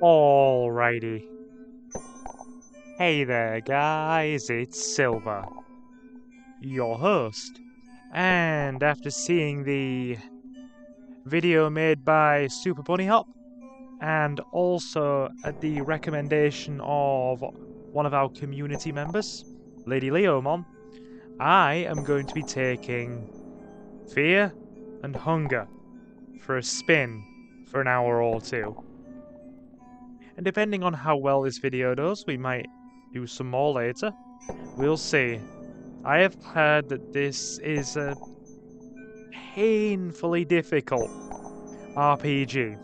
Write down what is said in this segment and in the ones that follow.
Alrighty. Hey there guys, it's Silver, your host. And after seeing the video made by Super Bunny Hop, and also at the recommendation of one of our community members, Lady Leomon, I am going to be taking Fear and Hunger for a spin for an hour or two. And depending on how well this video does, we might do some more later. We'll see. I have heard that this is a painfully difficult RPG.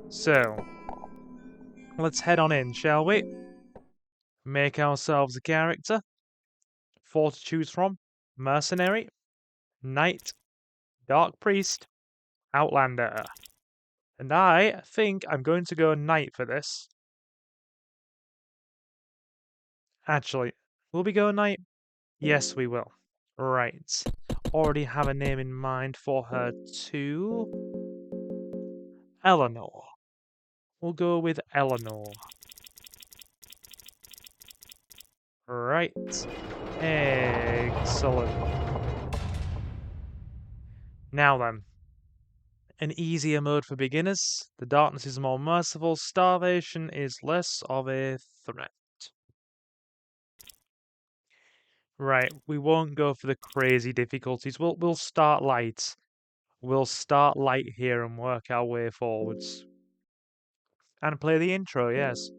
So, let's head on in, shall we? Make ourselves a character. 4 to choose from. Mercenary, Knight, Dark Priest, Outlander. And I think I'm going to go Knight for this. Actually, will we go Knight? Yes, we will. Right. Already have a name in mind for her too. Eleanor. We'll go with Eleanor. Right. Excellent. Now then. An easier mode for beginners. The darkness is more merciful. Starvation is less of a threat. Right, we won't go for the crazy difficulties. We'll start light. We'll start light here and work our way forwards. And play the intro, yes.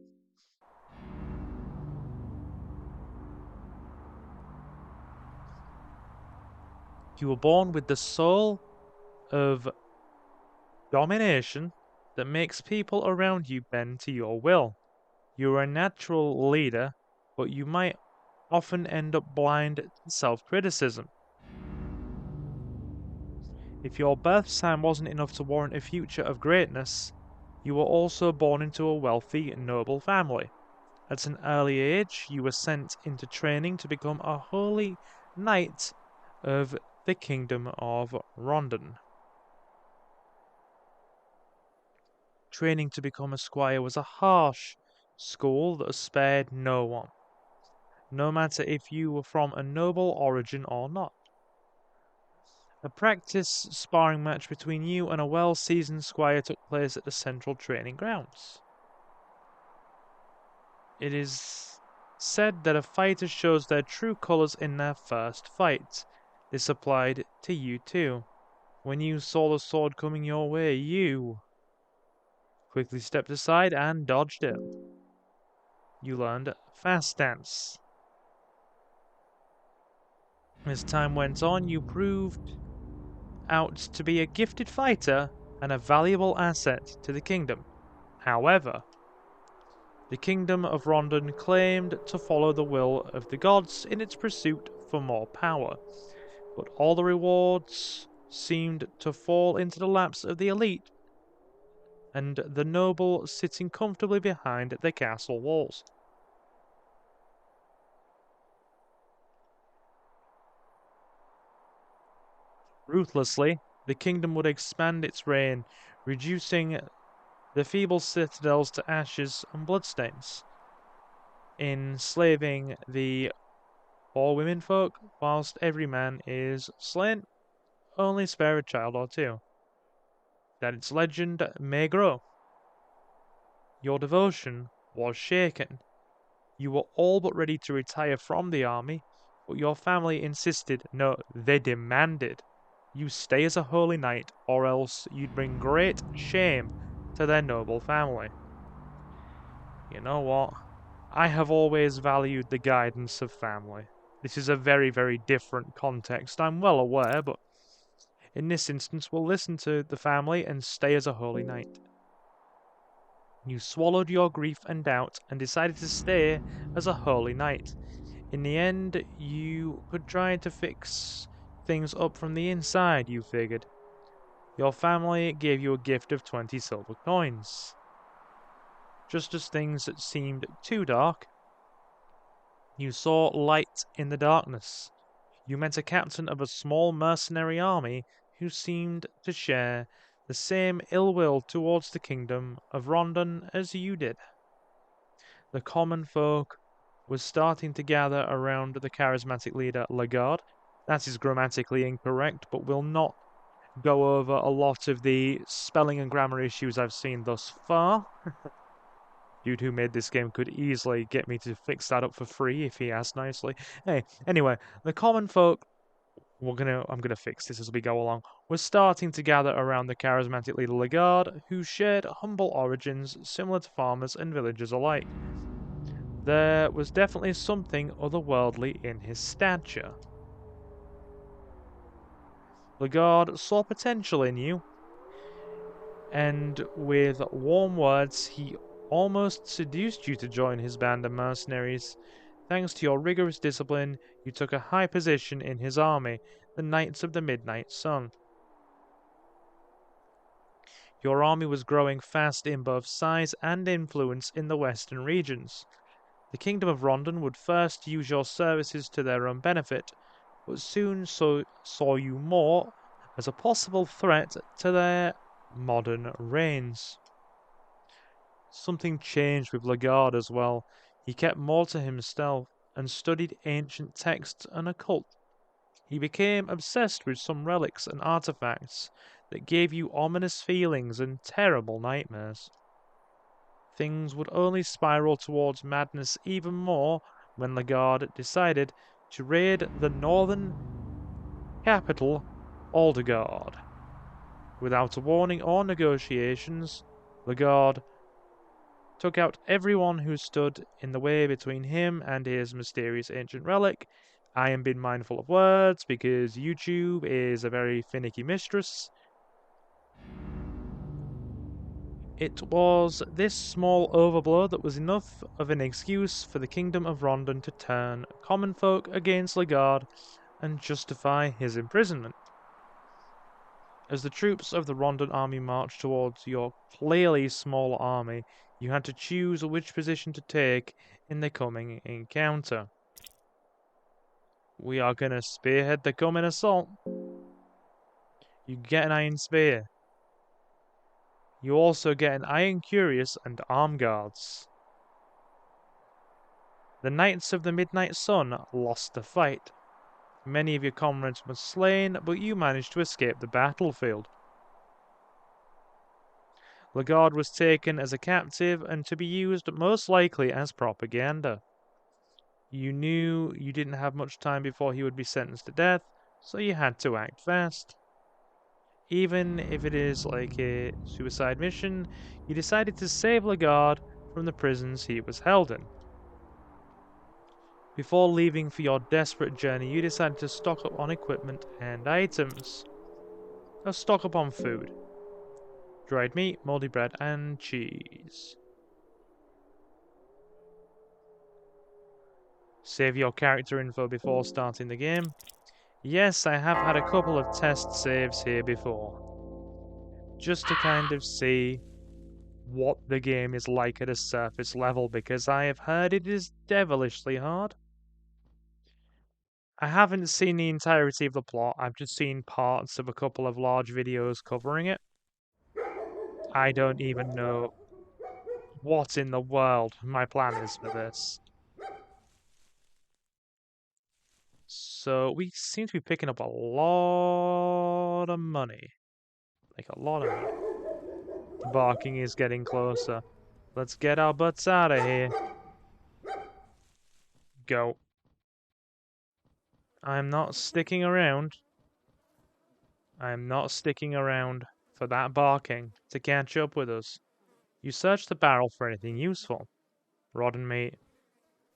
You were born with the soul of domination that makes people around you bend to your will. You are a natural leader, but you might often end up blind to self-criticism. If your birth sign wasn't enough to warrant a future of greatness, you were also born into a wealthy, noble family. At an early age, you were sent into training to become a holy knight of the Kingdom of Rondon. Training to become a squire was a harsh school that spared no one, no matter if you were from a noble origin or not. A practice sparring match between you and a well-seasoned squire took place at the central training grounds. It is said that a fighter shows their true colors in their first fight. This applied to you too. When you saw the sword coming your way, you quickly stepped aside and dodged it. You learned fast dance. As time went on, you proved out to be a gifted fighter and a valuable asset to the kingdom. However, the Kingdom of Rondon claimed to follow the will of the gods in its pursuit for more power, but all the rewards seemed to fall into the laps of the elite and the noble sitting comfortably behind the castle walls. Ruthlessly, the kingdom would expand its reign, reducing the feeble citadels to ashes and bloodstains, enslaving the poor womenfolk, whilst every man is slain, only spare a child or two, that its legend may grow. Your devotion was shaken. You were all but ready to retire from the army, but your family insisted, no, they demanded, you stay as a holy knight, or else you'd bring great shame to their noble family. You know what? I have always valued the guidance of family. This is a very, very different context, I'm well aware, but in this instance we'll listen to the family and stay as a holy knight. You swallowed your grief and doubt and decided to stay as a holy knight. In the end, you could try to fix things up from the inside, you figured. Your family gave you a gift of 20 silver coins. Just as things seemed too dark, you saw light in the darkness. You met a captain of a small mercenary army who seemed to share the same ill will towards the kingdom of Rondon as you did. The common folk was starting to gather around the charismatic leader Lagarde. That is grammatically incorrect, but will not go over a lot of the spelling and grammar issues I've seen thus far. Dude who made this game could easily get me to fix that up for free if he asked nicely. Hey, anyway, the common folk, I'm gonna fix this as we go along, was starting to gather around the charismatic leader Lagarde, who shared humble origins similar to farmers and villagers alike. There was definitely something otherworldly in his stature. Lagarde saw potential in you, and with warm words he almost seduced you to join his band of mercenaries. Thanks to your rigorous discipline, you took a high position in his army, the Knights of the Midnight Sun. Your army was growing fast in both size and influence in the western regions. The Kingdom of Rondon would first use your services to their own benefit, but soon saw you more as a possible threat to their modern reigns. Something changed with Lagarde as well. He kept more to himself and studied ancient texts and occult. He became obsessed with some relics and artifacts that gave you ominous feelings and terrible nightmares. Things would only spiral towards madness even more when Lagarde decided to raid the northern capital, Aldegard. Without a warning or negotiations, Lagarde took out everyone who stood in the way between him and his mysterious ancient relic. I am being mindful of words because YouTube is a very finicky mistress. It was this small overblow that was enough of an excuse for the Kingdom of Rondon to turn common folk against Lagarde and justify his imprisonment. As the troops of the Rondon army marched towards your clearly smaller army, you had to choose which position to take in the coming encounter. We are gonna spearhead the coming assault. You get an iron spear. You also get an iron cuirass and arm guards. The Knights of the Midnight Sun lost the fight. Many of your comrades were slain, but you managed to escape the battlefield. Lagarde was taken as a captive and to be used most likely as propaganda. You knew you didn't have much time before he would be sentenced to death, so you had to act fast. Even if it is like a suicide mission, you decided to save Lagarde from the prisons he was held in. Before leaving for your desperate journey, you decided to stock up on equipment and items. Stock up on food. Dried meat, moldy bread, and cheese. Save your character info before starting the game. Yes, I have had a couple of test saves here before. Just to kind of see what the game is like at a surface level, because I have heard it is devilishly hard. I haven't seen the entirety of the plot, I've just seen parts of a couple of large videos covering it. I don't even know what in the world my plan is for this. So we seem to be picking up a lot of money. Like a lot of money. The barking is getting closer. Let's get our butts out of here. Go. I'm not sticking around. I'm not sticking around for that barking to catch up with us. You search the barrel for anything useful. Rotten meat.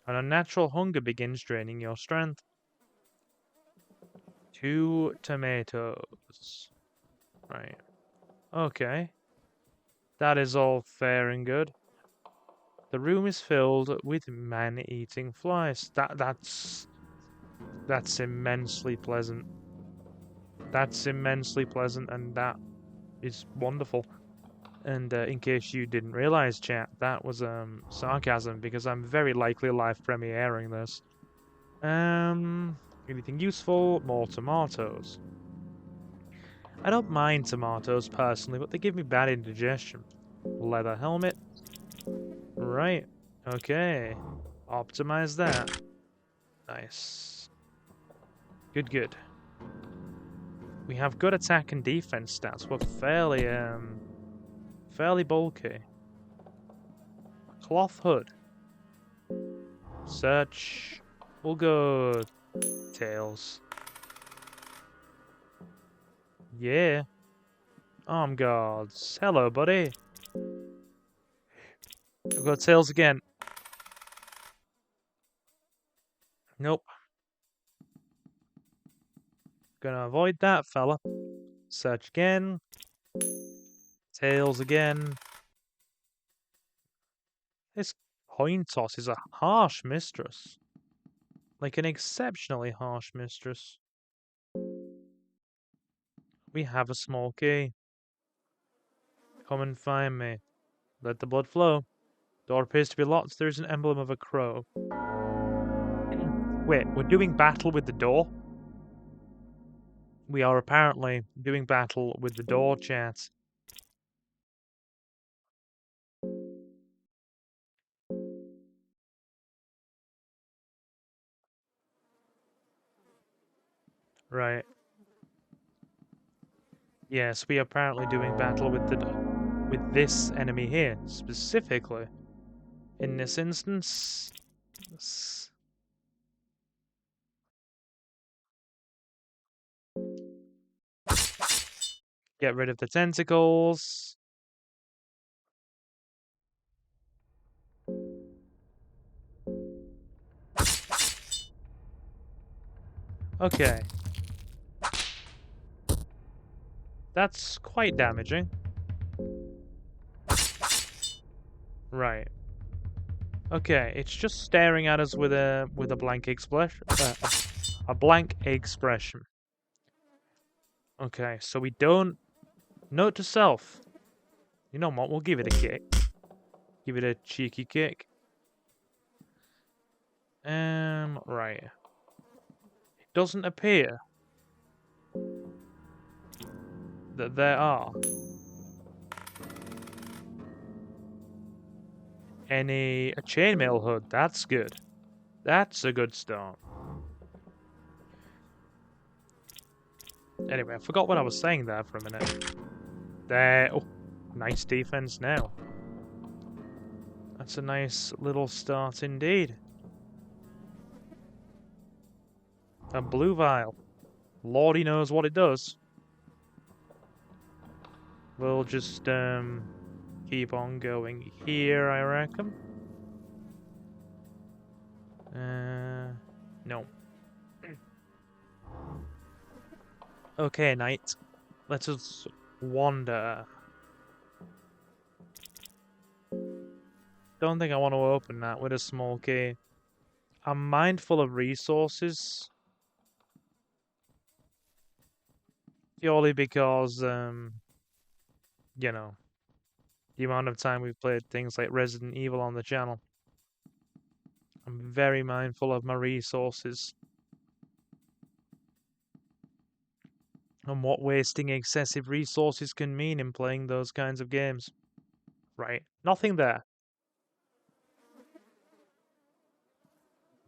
An unnatural hunger begins draining your strength. 2 tomatoes. Right. Okay. That is all fair and good. The room is filled with man-eating flies. That's immensely pleasant. That's immensely pleasant, and that is wonderful. And in case you didn't realize, chat, that was sarcasm, because I'm very likely live premiering this. Anything useful? More tomatoes. I don't mind tomatoes personally, but they give me bad indigestion. Leather helmet. Right. Okay. Optimize that. Nice. Good, good. We have good attack and defense stats. We're fairly bulky. Cloth hood. Search. We'll go tails. Yeah. Arm guards. Hello, buddy. We've got tails again. Nope. Gonna avoid that, fella. Search again. Tails again. This coin toss is a harsh mistress. Like an exceptionally harsh mistress. We have a small key. Come and find me. Let the blood flow. Door appears to be locked. There is an emblem of a crow. Wait, we're doing battle with the door? We are apparently doing battle with the door, chat. Right. Yes, we are apparently doing battle with this enemy here, specifically. In this instance... Get rid of the tentacles. Okay. That's quite damaging. Right. Okay, it's just staring at us with a blank expression. A blank expression. Okay, so we don't... Note to self. You know what, we'll give it a kick. Give it a cheeky kick. Right. It doesn't appear that there are a chainmail hood. That's good. That's a good start. Anyway, I forgot what I was saying there for a minute. There. Oh, nice defense now. That's a nice little start indeed. A blue vial. Lordy knows what it does. We'll just keep on going here, I reckon. No. Okay, knight. Let us wander. Don't think I want to open that with a small key. I'm mindful of resources. Purely because, you know, the amount of time we've played things like Resident Evil on the channel. I'm very mindful of my resources. And what wasting excessive resources can mean in playing those kinds of games. Right, nothing there.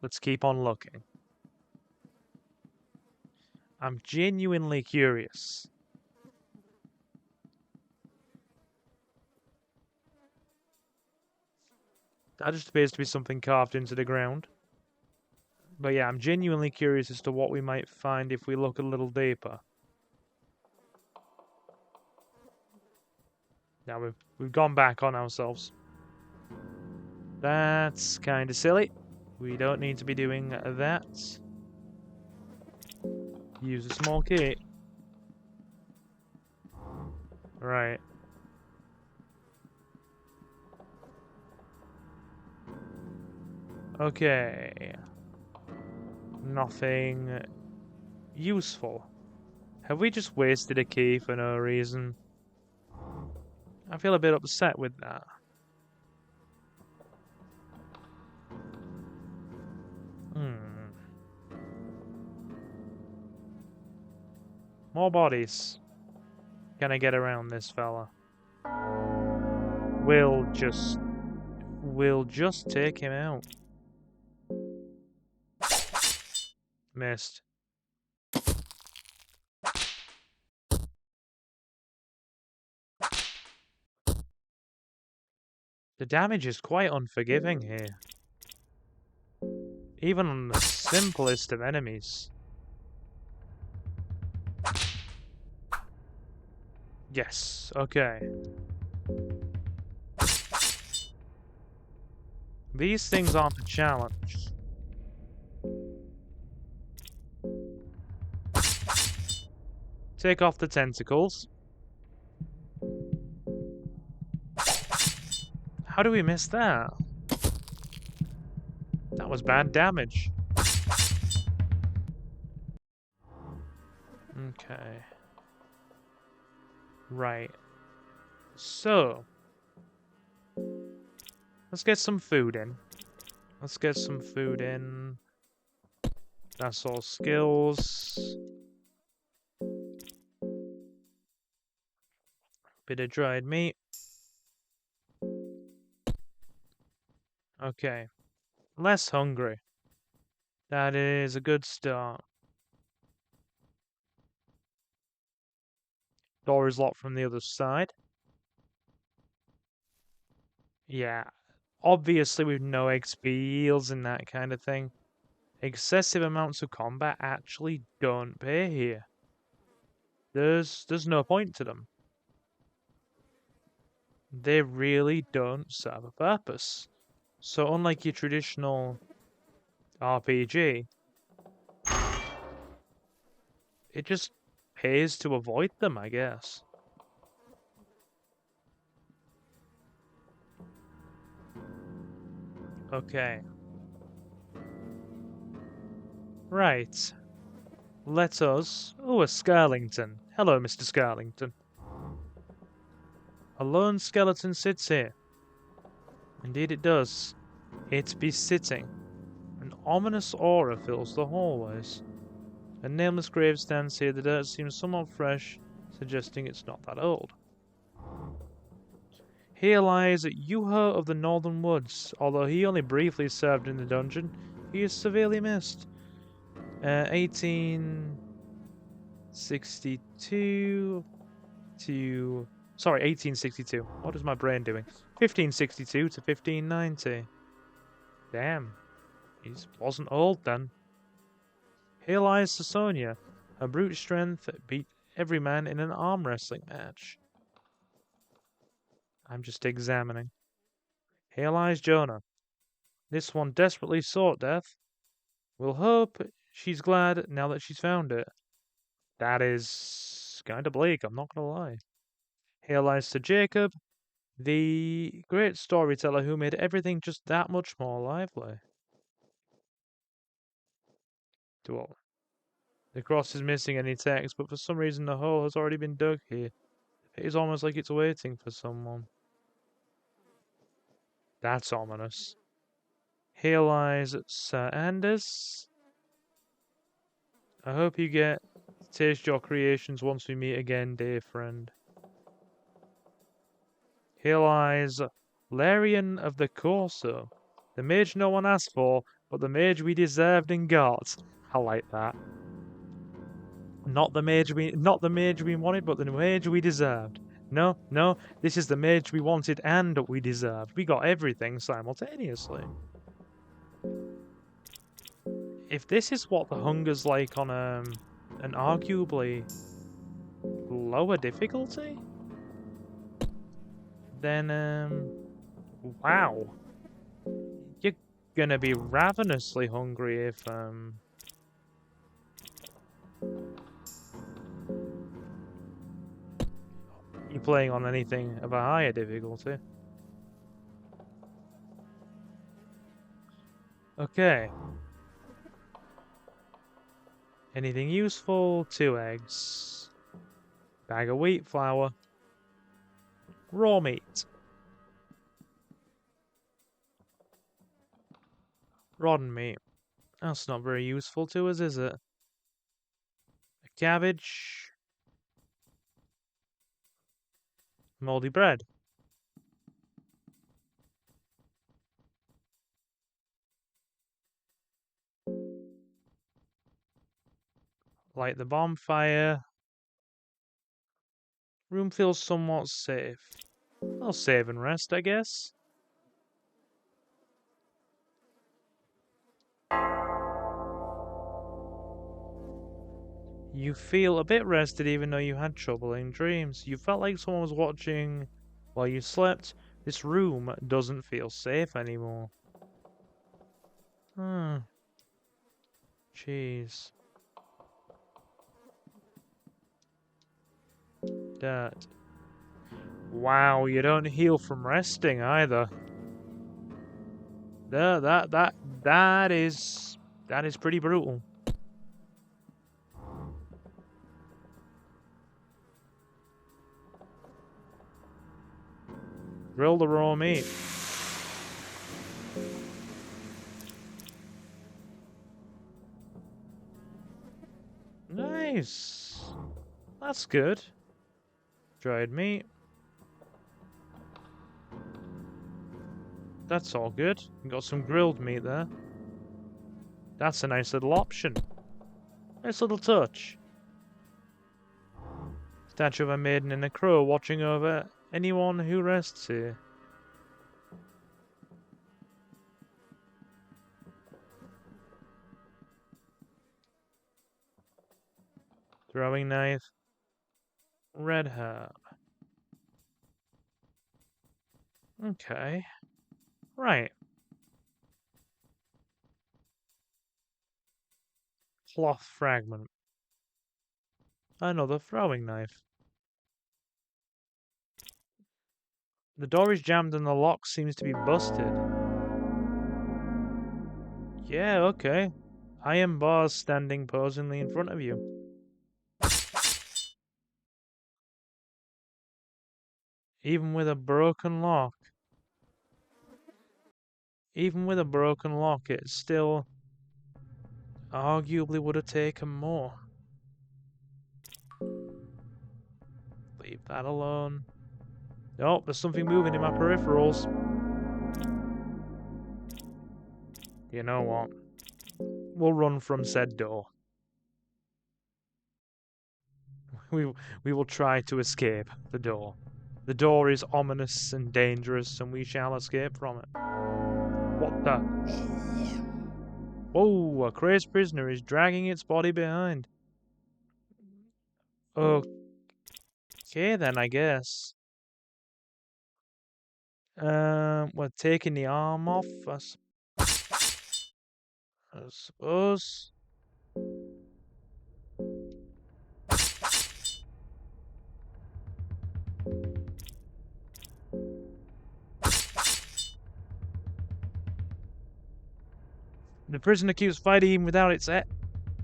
Let's keep on looking. I'm genuinely curious. That just appears to be something carved into the ground. But yeah, I'm genuinely curious as to what we might find if we look a little deeper. Now we've gone back on ourselves. That's kind of silly. We don't need to be doing that. Use a small key. Right. Okay. Nothing useful. Have we just wasted a key for no reason? I feel a bit upset with that. More bodies. Can I get around this fella? We'll just take him out. Missed. The damage is quite unforgiving here. Even on the simplest of enemies. Yes, okay. These things aren't a challenge. Take off the tentacles. How do we miss that? That was bad damage. Okay. Right. So, let's get some food in. Let's get some food in. That's all skills. Bit of dried meat. Okay. Less hungry. That is a good start. Door is locked from the other side. Yeah. Obviously with no XP yields and that kind of thing. Excessive amounts of combat actually don't pay here. There's no point to them. They really don't serve a purpose. So unlike your traditional RPG, it just pays to avoid them, I guess. Okay. Right. Let us... Oh, a Scarlington. Hello, Mr. Scarlington. A lone skeleton sits here. Indeed it does. It be sitting. An ominous aura fills the hallways. A nameless grave stands here. The dirt seems somewhat fresh, suggesting it's not that old. Here lies Yuha of the Northern Woods. Although he only briefly served in the dungeon, he is severely missed. 1862 to... Sorry, 1862. What is my brain doing? 1562 to 1590. Damn. He wasn't old then. Here lies Sasonia. Her brute strength beat every man in an arm wrestling match. I'm just examining. Here lies Jonah. This one desperately sought death. We'll hope she's glad now that she's found it. That is kinda bleak, I'm not gonna lie. Here lies Sir Jacob, the great storyteller who made everything just that much more lively. The cross is missing any text, but for some reason the hole has already been dug here. It is almost like it's waiting for someone. That's ominous. Here lies Sir Anders. I hope you get to taste your creations once we meet again, dear friend. Here lies Larian of the Corso. The mage no one asked for, but the mage we deserved and got. I like that. Not the mage we wanted, but the mage we deserved. No, this is the mage we wanted and we deserved. We got everything simultaneously. If this is what the hunger's like on an arguably lower difficulty, then wow. You're gonna be ravenously hungry if you're playing on anything of a higher difficulty. Okay. Anything useful? 2 eggs. Bag of wheat flour. Raw meat. Rotten meat. That's not very useful to us, is it? A cabbage. Moldy bread. Light the bonfire. Room feels somewhat safe. I'll save and rest, I guess. You feel a bit rested even though you had troubling dreams. You felt like someone was watching while you slept. This room doesn't feel safe anymore. Jeez. Dirt. Wow, you don't heal from resting either. That is pretty brutal. Grill the raw meat. Nice. That's good. Dried meat. That's all good. You got some grilled meat there. That's a nice little option. Nice little touch. Statue of a maiden and a crow watching over anyone who rests here. Throwing knife. Red herb. Okay. Right. Cloth fragment. Another throwing knife. The door is jammed and the lock seems to be busted. Yeah, okay. Iron bars standing posingly in front of you. Even with a broken lock. Even with a broken lock, it still arguably would have taken more. Leave that alone. Oh, there's something moving in my peripherals. You know what? We'll run from said door. We will try to escape the door. The door is ominous and dangerous, and we shall escape from it. What the? Whoa, a crazed prisoner is dragging its body behind. Okay then, I guess. We're taking the arm off, I suppose. The prisoner keeps fighting even without its head.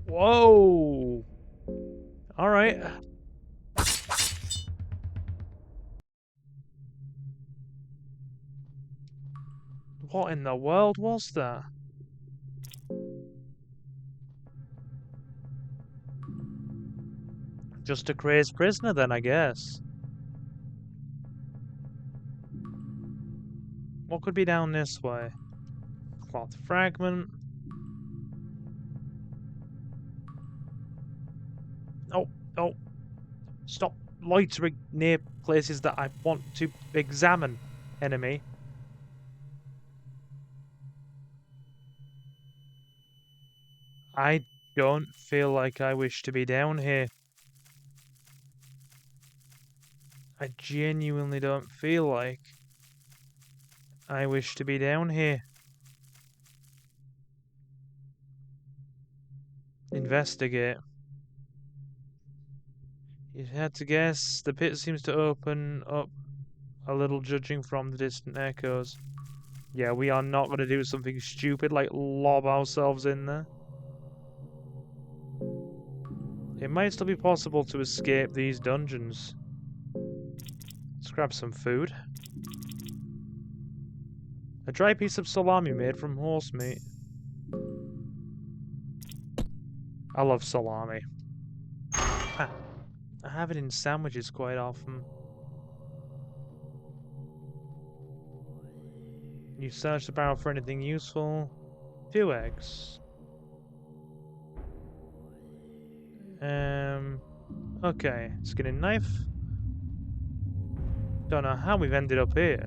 Whoa! Alright. What in the world was that? Just a crazed prisoner then, I guess. What could be down this way? Cloth fragment. Oh, oh. Stop loitering near places that I want to examine, enemy. I don't feel like I wish to be down here. I genuinely don't feel like I wish to be down here. Investigate. You had to guess. The pit seems to open up a little, judging from the distant echoes. Yeah, we are not going to do something stupid like lob ourselves in there. It might still be possible to escape these dungeons. Let's grab some food. A dry piece of salami made from horse meat. I love salami. I have it in sandwiches quite often. You search the barrel for anything useful. 2 eggs. Okay, skinning knife. Don't know how we've ended up here.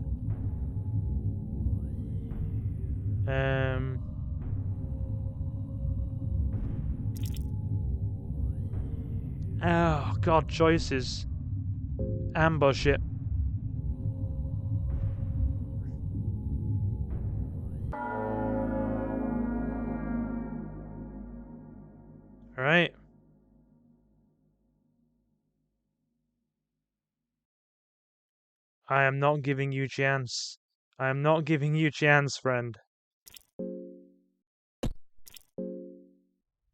Oh, God, choices. Ambush it. Alright. I am not giving you chance. I am not giving you chance, friend.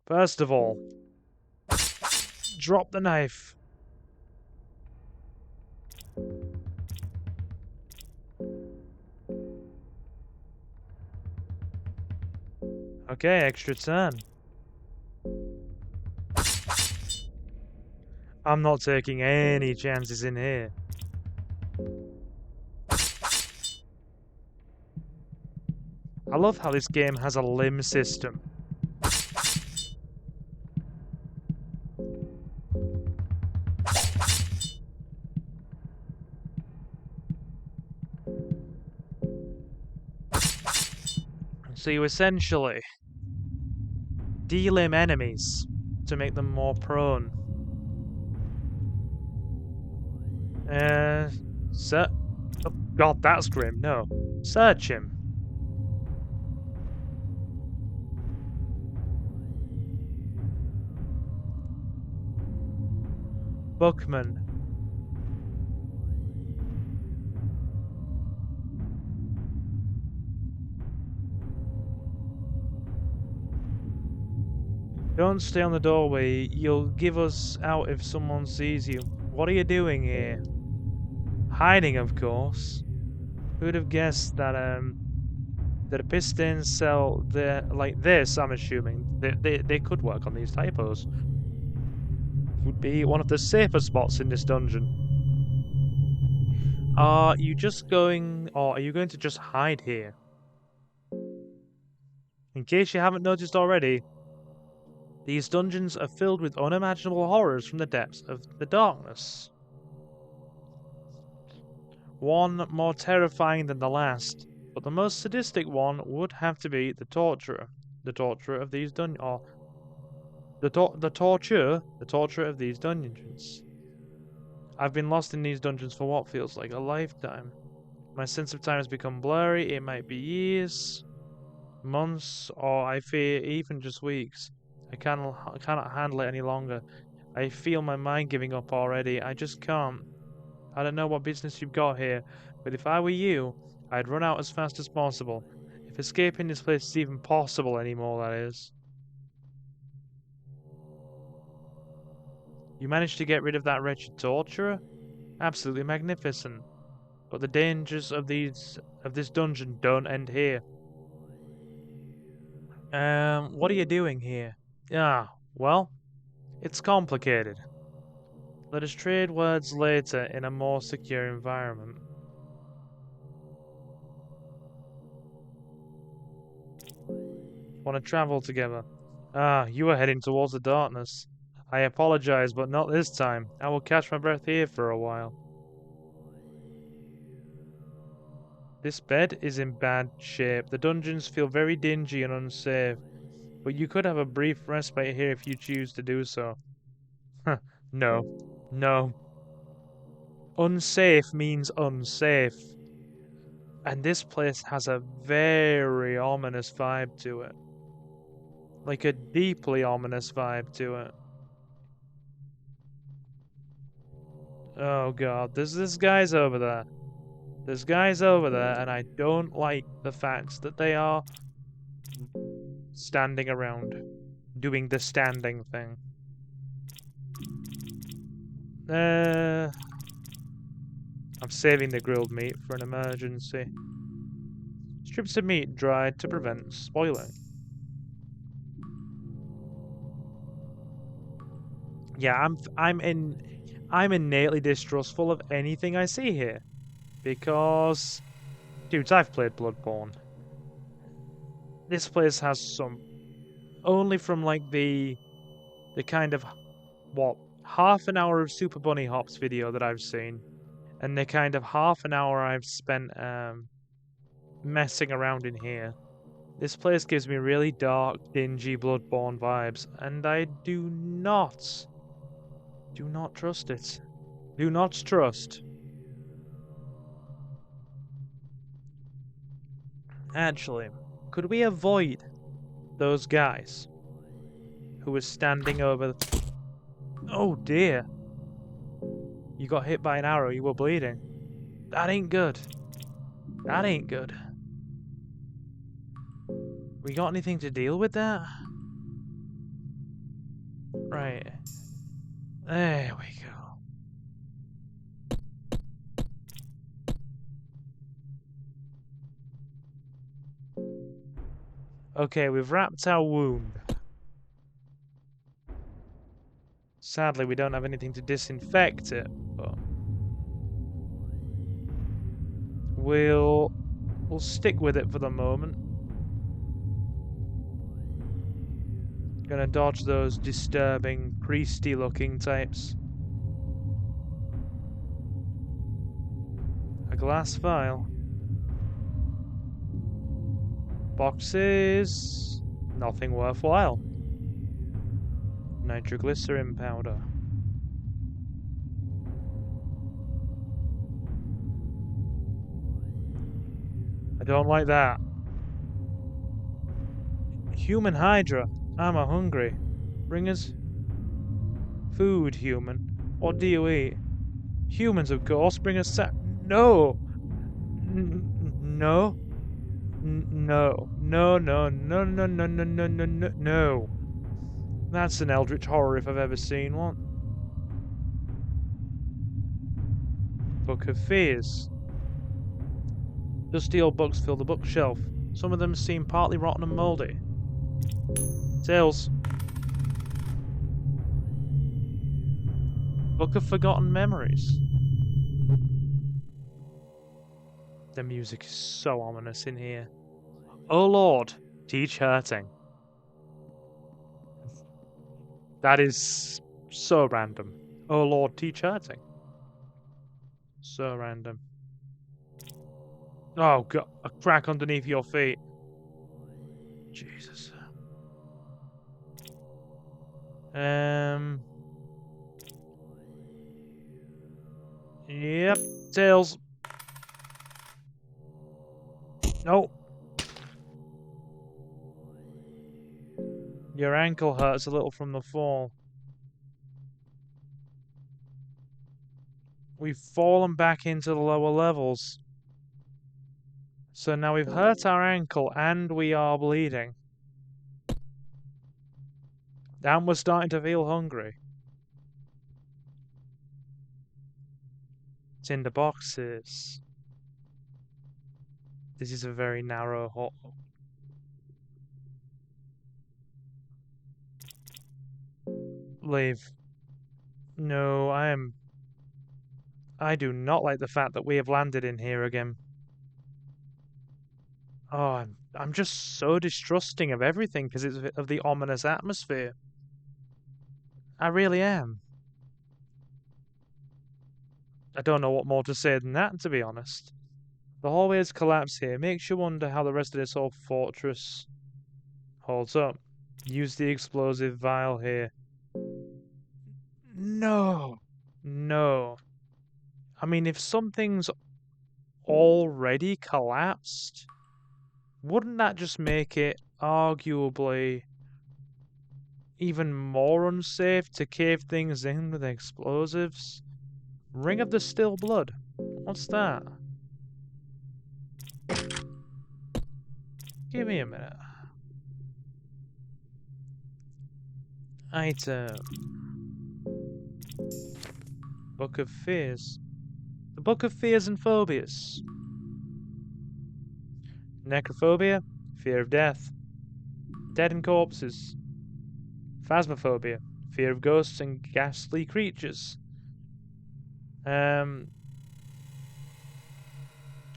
First of all, drop the knife. Okay, extra turn. I'm not taking any chances in here. I love how this game has a limb system. So you essentially delimb enemies to make them more prone. Oh God, that's grim. No. Search him. Bookman. Don't stay on the doorway. You'll give us out if someone sees you. What are you doing here? Hiding, of course. Who'd have guessed that a piston cell like this, I'm assuming, they could work on these typos. Would be one of the safer spots in this dungeon. Are you just going, or are you going to just hide here? In case you haven't noticed already, these dungeons are filled with unimaginable horrors from the depths of the darkness. One more terrifying than the last, but the most sadistic one would have to be the torturer. The torturer of these dungeons, or the torturer of these dungeons. I've been lost in these dungeons for what feels like a lifetime. My sense of time has become blurry. It might be years, months, or I fear even just weeks. I cannot handle it any longer. I feel my mind giving up already. I just can't. I don't know what business you've got here, but if I were you, I'd run out as fast as possible. If escaping this place is even possible anymore, that is. You managed to get rid of that wretched torturer? Absolutely magnificent. But the dangers of this dungeon don't end here. What are you doing here? Ah, well, it's complicated. Let us trade words later in a more secure environment. Want to travel together? Ah, you are heading towards the darkness. I apologize, but not this time. I will catch my breath here for a while. This bed is in bad shape. The dungeons feel very dingy and unsafe, but you could have a brief respite here if you choose to do so. No. No. Unsafe means unsafe. And this place has a very ominous vibe to it. Like a deeply ominous vibe to it. Oh God, there's guys over there. There's guys over there, and I don't like the fact that they are standing around, doing the standing thing. I'm saving the grilled meat for an emergency. Strips of meat dried to prevent spoiling. Yeah, I'm innately distrustful of anything I see here, because Dudes, I've played Bloodborne. This place has some... Only from, like, the kind of... What? Half an hour of Super Bunny Hops video that I've seen. And the kind of half an hour I've spent, messing around in here. This place gives me really dark, dingy Bloodborne vibes. And I do not trust it. Do not trust. Actually, could we avoid those guys who were standing over the... Oh dear. You got hit by an arrow, you were bleeding. That ain't good. That ain't good. We got anything to deal with that? Right. There we go. Okay, we've wrapped our wound. Sadly, we don't have anything to disinfect it, but... We'll stick with it for the moment. Gonna dodge those disturbing, priesty-looking types. A glass vial. Boxes. Nothing worthwhile. Nitroglycerin powder. I don't like that. Human Hydra. I'm hungry. Bring us food, human. What do you eat? Humans, of course. Bring us No! No? No. No, no, no, no, no, no, no, no, no, no. That's an eldritch horror if I've ever seen one. Book of Fears. Dusty old books fill the bookshelf. Some of them seem partly rotten and mouldy. Tales. Book of Forgotten Memories. The music is so ominous in here. Oh Lord, teach hurting. That is so random. Oh Lord, teach hurting. So random. Oh God, a crack underneath your feet. Jesus. Yep, tails. No. Your ankle hurts a little from the fall. We've fallen back into the lower levels. So now we've hurt our ankle and we are bleeding. And we're starting to feel hungry. Tinder boxes. This is a very narrow hole. Leave. No, I do not like the fact that we have landed in here again. Oh, I'm just so distrusting of everything because it's of the ominous atmosphere. I really am. I don't know what more to say than that, to be honest. The hallways collapse here. Makes you wonder how the rest of this old fortress holds up. Use the explosive vial here. No. No. I mean, if something's already collapsed, wouldn't that just make it arguably even more unsafe to cave things in with explosives? Ring of the Still Blood. What's that? Give me a minute. Item. Book of Fears. The Book of Fears and Phobias. Necrophobia. Fear of death. Dead and corpses. Phasmophobia. Fear of ghosts and ghastly creatures.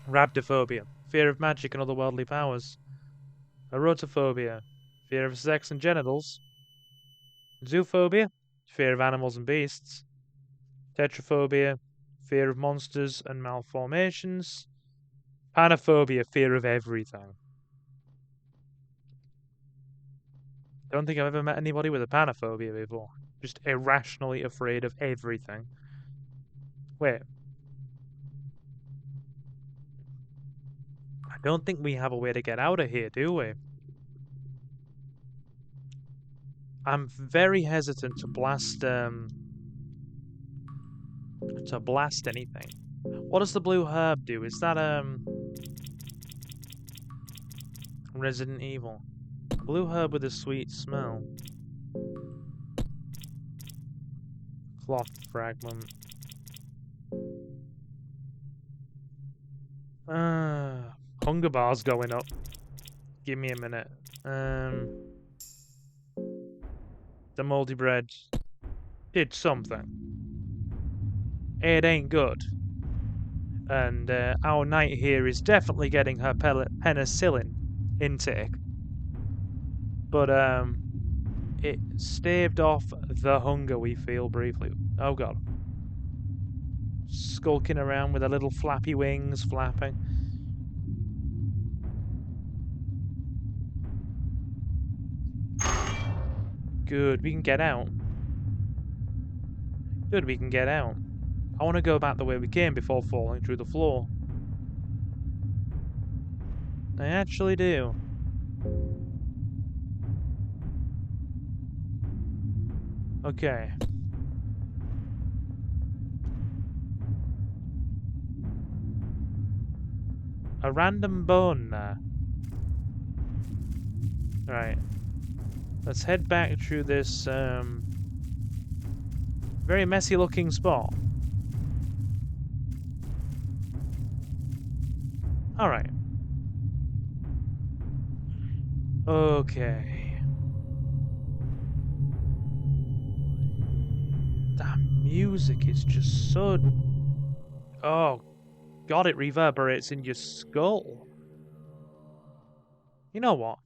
Rhabdophobia. fear of magic and otherworldly powers. Erotophobia, fear of sex and genitals. Zoophobia, fear of animals and beasts. Tetraphobia, fear of monsters and malformations. Panophobia, fear of everything. Don't think I've ever met anybody with a panophobia before. Just irrationally afraid of everything. Wait. I don't think we have a way to get out of here, do we? I'm very hesitant to blast anything. What does the blue herb do? Is that Resident Evil? Blue herb with a sweet smell. Cloth fragment. Hunger bar's going up. Give me a minute. The moldy bread did something. It ain't good. And our knight here is definitely getting her penicillin intake. But it staved off the hunger we feel briefly. Oh god. Skulking around with her little flappy wings flapping. Good, we can get out. Good, we can get out. I want to go back the way we came before falling through the floor. I actually do. Okay. A random bone there. Right. Let's head back through this very messy looking spot. Alright. Okay. That music is just so... Oh, God, it reverberates in your skull. You know what?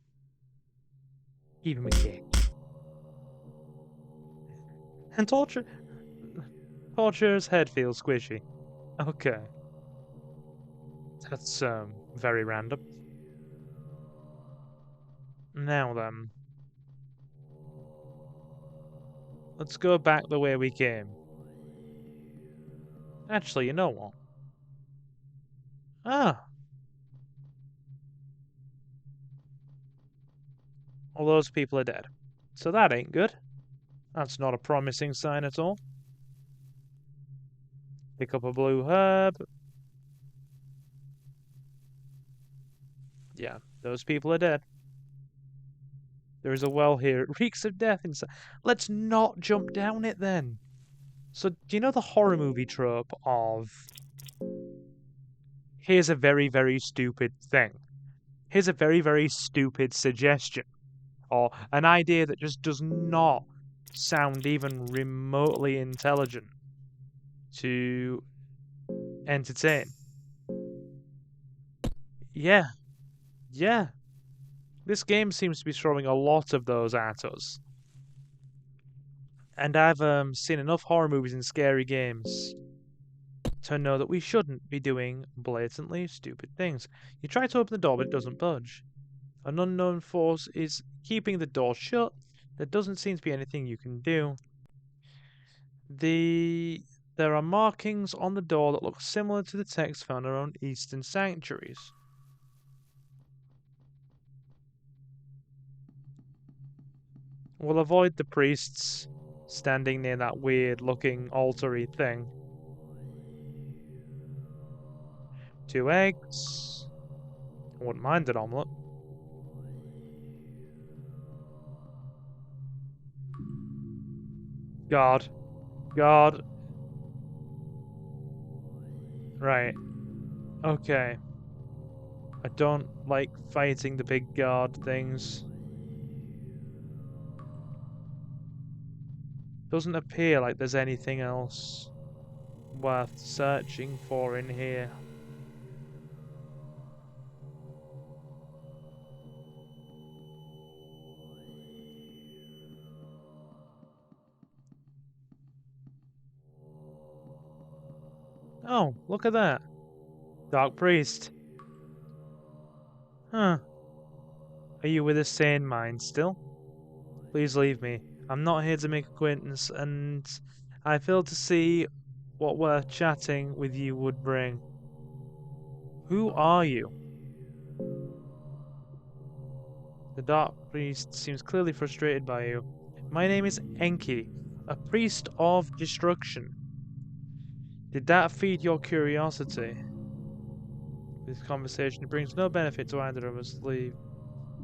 Give him a kick. And Torture's head feels squishy. Okay. That's, very random. Now then. Let's go back the way we came. Actually, you know what? Ah. All those people are dead. So that ain't good. That's not a promising sign at all. Pick up a blue herb. Yeah, those people are dead. There is a well here. It reeks of death inside. Let's not jump down it then. So, do you know the horror movie trope of... Here's a very, very stupid thing. Here's a very, very stupid suggestion. Or an idea that just does not sound even remotely intelligent to entertain. Yeah. Yeah. This game seems to be throwing a lot of those at us. And I've seen enough horror movies and scary games to know that we shouldn't be doing blatantly stupid things. You try to open the door, but it doesn't budge. An unknown force is keeping the door shut. There doesn't seem to be anything you can do. There are markings on the door that look similar to the text found around Eastern sanctuaries. We'll avoid the priests standing near that weird-looking altar-y thing. 2 eggs. I wouldn't mind an omelette. God. God. Right. Okay. I don't like fighting the big guard things. Doesn't appear like there's anything else worth searching for in here. Oh, look at that. Dark Priest. Huh. Are you with a sane mind still? Please leave me. I'm not here to make acquaintance, and I fail to see what we're chatting with you would bring. Who are you? The Dark Priest seems clearly frustrated by you. My name is Enki, a priest of destruction. Did that feed your curiosity? This conversation brings no benefit to either of us. Leave.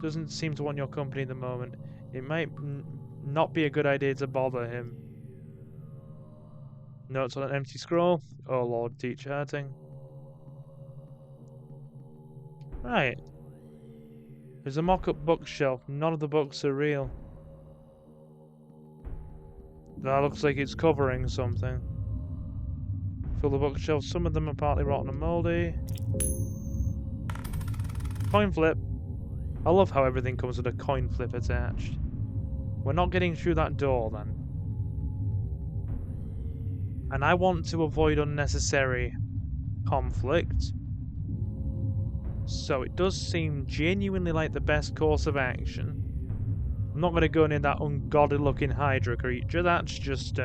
Doesn't seem to want your company at the moment. It might not be a good idea to bother him. Notes on an empty scroll. Oh Lord, teach hurting. Right. There's a mock-up bookshelf. None of the books are real. That looks like it's covering something. Fill the bookshelf. Some of them are partly rotten and mouldy. Coin flip. I love how everything comes with a coin flip attached. We're not getting through that door then. And I want to avoid unnecessary conflict. So it does seem genuinely like the best course of action. I'm not going to go near that ungodly looking Hydra creature. That's just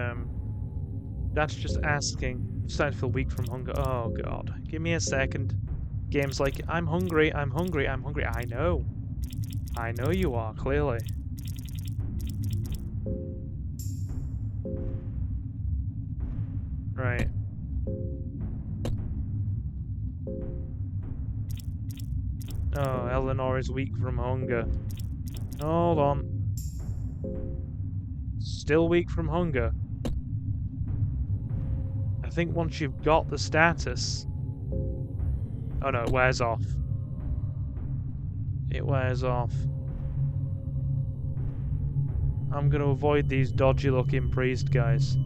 asking. I'm starting to feel weak from hunger. Oh god. Give me a second. Game's like, I'm hungry, I'm hungry, I'm hungry. I know. I know you are, clearly. Right. Oh, Eleanor is weak from hunger. Hold on. Still weak from hunger. I think once you've got the status... Oh no, it wears off. It wears off. I'm gonna avoid these dodgy looking priest guys.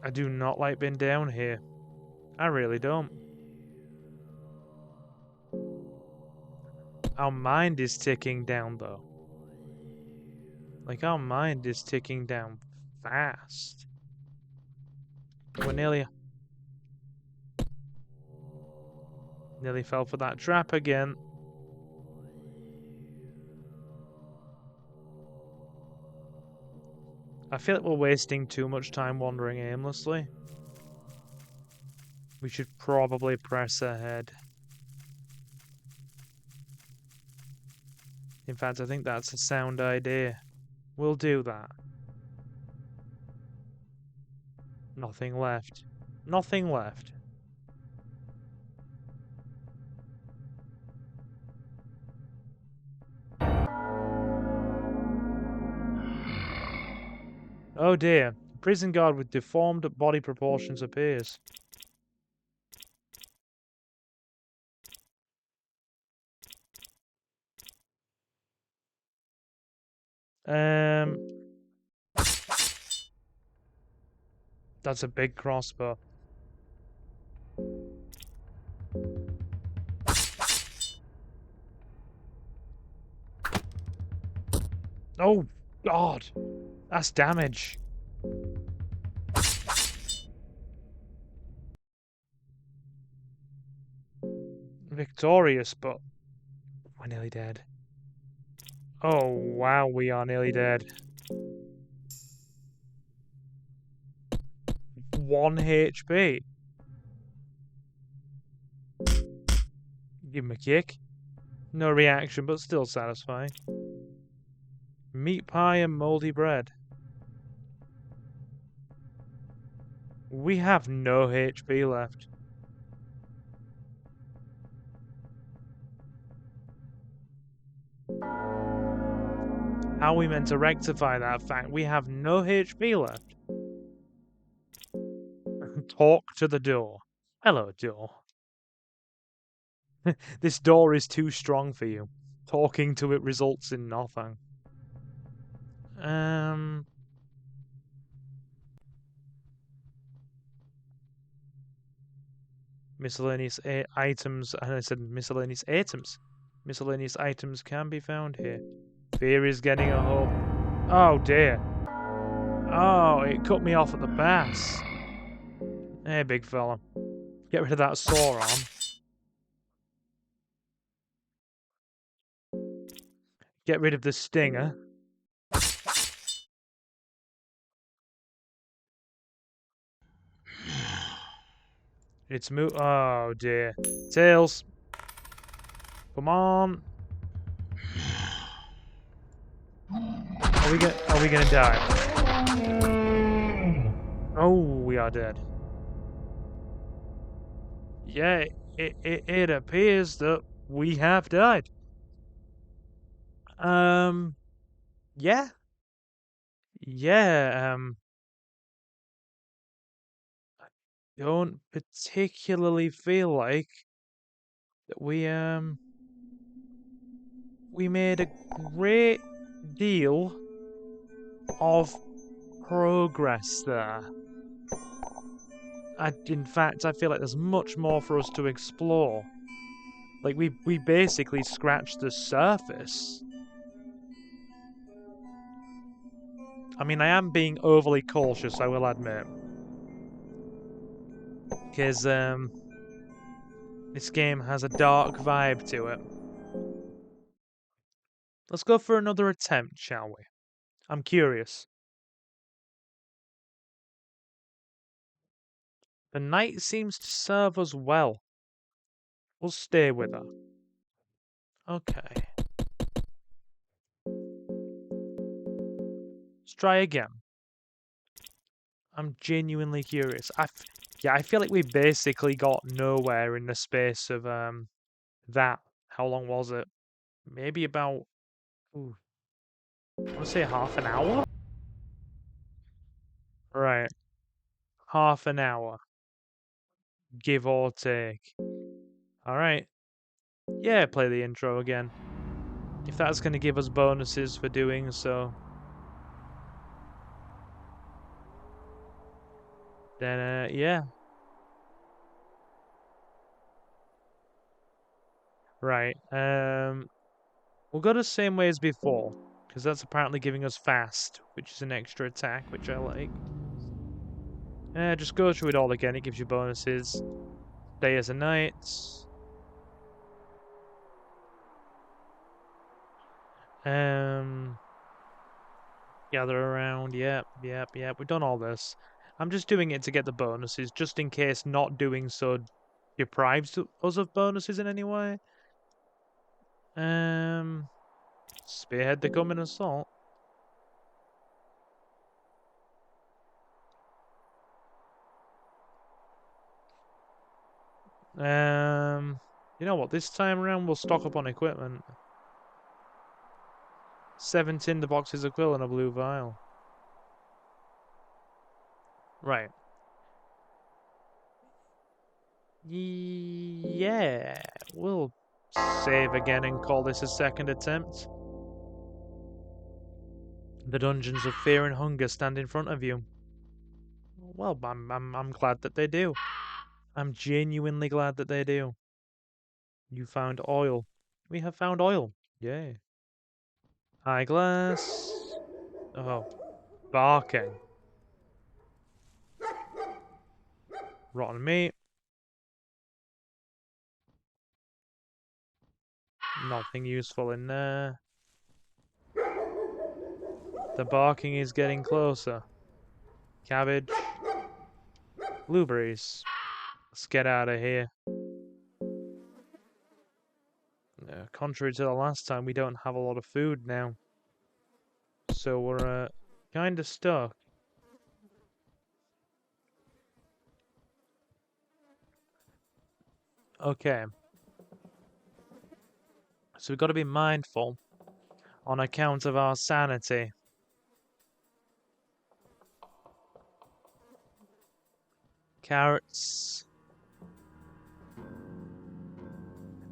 I do not like being down here. I really don't. Our mind is ticking down though. Like our mind is ticking down fast. We're nearly fell for that trap again. I feel like we're wasting too much time wandering aimlessly. We should probably press ahead. In fact, I think that's a sound idea. We'll do that. Nothing left. Nothing left. Oh dear. A prison guard with deformed body proportions appears. That's a big crossbow. Oh, God. That's damage. Victorious, but we're nearly dead. Oh, wow, we are nearly dead. 1 HP. Give him a kick. No reaction, but still satisfying. Meat pie and mouldy bread. We have no HP left. How are we meant to rectify that fact? We have no HP left. Talk to the door. Hello, door. This door is too strong for you. Talking to it results in nothing. Miscellaneous items. And I said miscellaneous items. Miscellaneous items can be found here. Fear is getting a hold. Oh dear. Oh, it cut me off at the pass. Hey, big fella. Get rid of that sore arm. Get rid of the stinger. It's oh dear. Tails. Come on. Are we gonna die? Oh, we are dead. Yeah, it appears that we have died. Yeah. Yeah, don't particularly feel like that we made a great deal of progress there. In fact, I feel like there's much more for us to explore. Like, we basically scratched the surface. I mean, I am being overly cautious, I will admit. Because, this game has a dark vibe to it. Let's go for another attempt, shall we? I'm curious. The night seems to serve us well. We'll stay with her. Okay. Let's try again. I'm genuinely curious. Yeah, I feel like we basically got nowhere in the space of that. How long was it? Maybe about ooh, I want to say half an hour? Right. Half an hour. Give or take. Alright. Yeah, play the intro again. If that's going to give us bonuses for doing so. Then, yeah. Right. We'll go the same way as before. Because that's apparently giving us fast, which is an extra attack, which I like. Just go through it all again. It gives you bonuses. Days and nights. Gather around. Yep. We've done all this. I'm just doing it to get the bonuses, just in case not doing so deprives us of bonuses in any way. Spearhead the coming assault. You know what? This time around, we'll stock up on equipment. 7 tinder boxes of quill and a blue vial. Right. Yeah, we'll save again and call this a second attempt. The dungeons of fear and hunger stand in front of you. Well, I'm glad that they do. I'm genuinely glad that they do. You found oil. We have found oil. Yay. Eyeglass. Oh, barking. Rotten meat. Nothing useful in there. The barking is getting closer. Cabbage. Blueberries. Let's get out of here. Contrary to the last time, we don't have a lot of food now. So we're kind of stuck. Okay. So we've got to be mindful on account of our sanity. Carrots.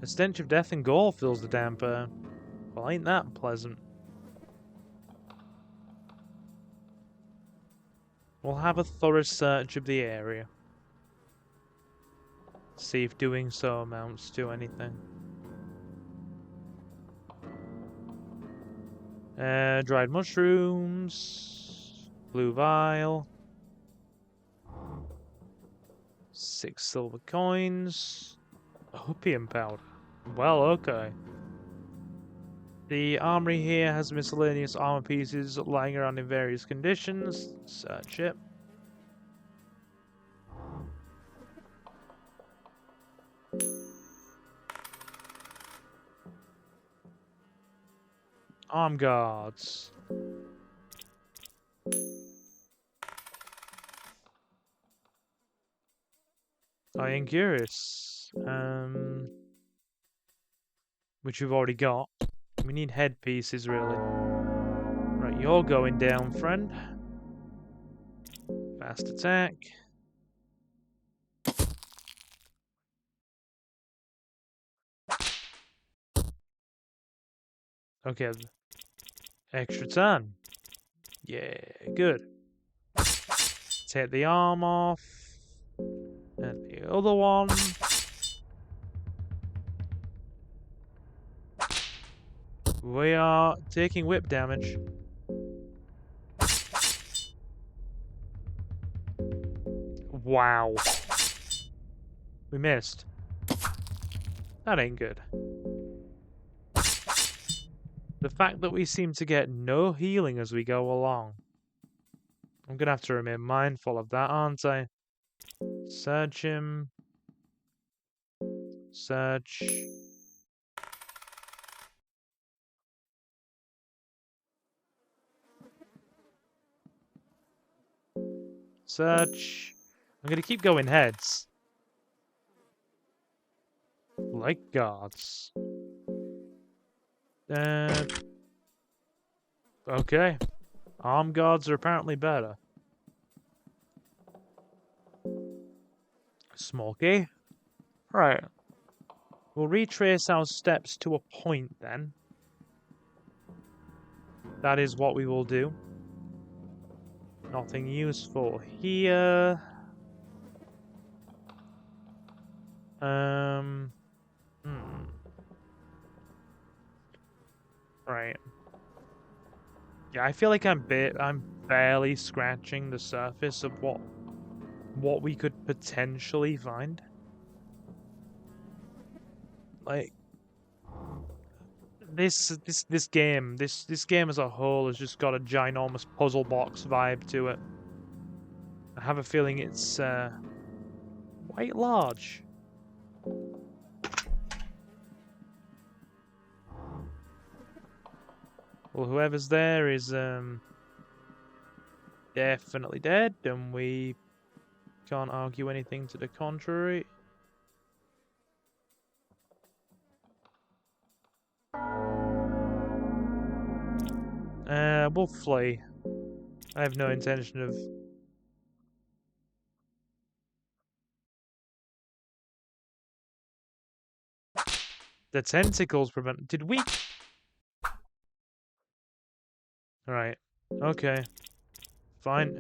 A stench of death and gore fills the damp air. Well, ain't that pleasant? We'll have a thorough search of the area. See if doing so amounts to anything. Dried mushrooms. Blue vial. 6 silver coins. Opium powder. Well, okay. The armory here has miscellaneous armor pieces lying around in various conditions. Search it. Arm guards. Iron Cuirass. Which we've already got. We need headpieces, really. Right, you're going down, friend. Fast attack. Okay. Extra turn. Yeah, good. Take the arm off. And the other one. We are taking whip damage. Wow. We missed. That ain't good. The fact that we seem to get no healing as we go along. I'm gonna have to remain mindful of that, aren't I? Search him. Search. Search. I'm gonna keep going heads. Like guards. Okay. Arm guards are apparently better. Smoky. Right. We'll retrace our steps to a point then. That is what we will do. Nothing useful here. Right. Yeah, I feel like I'm barely scratching the surface of what we could potentially find. Like this game as a whole has just got a ginormous puzzle box vibe to it. I have a feeling it's quite large. Well, whoever's there is definitely dead, and we can't argue anything to the contrary. We'll flee. I have no intention of... The tentacles prevent... Did we... Alright. Okay. Fine.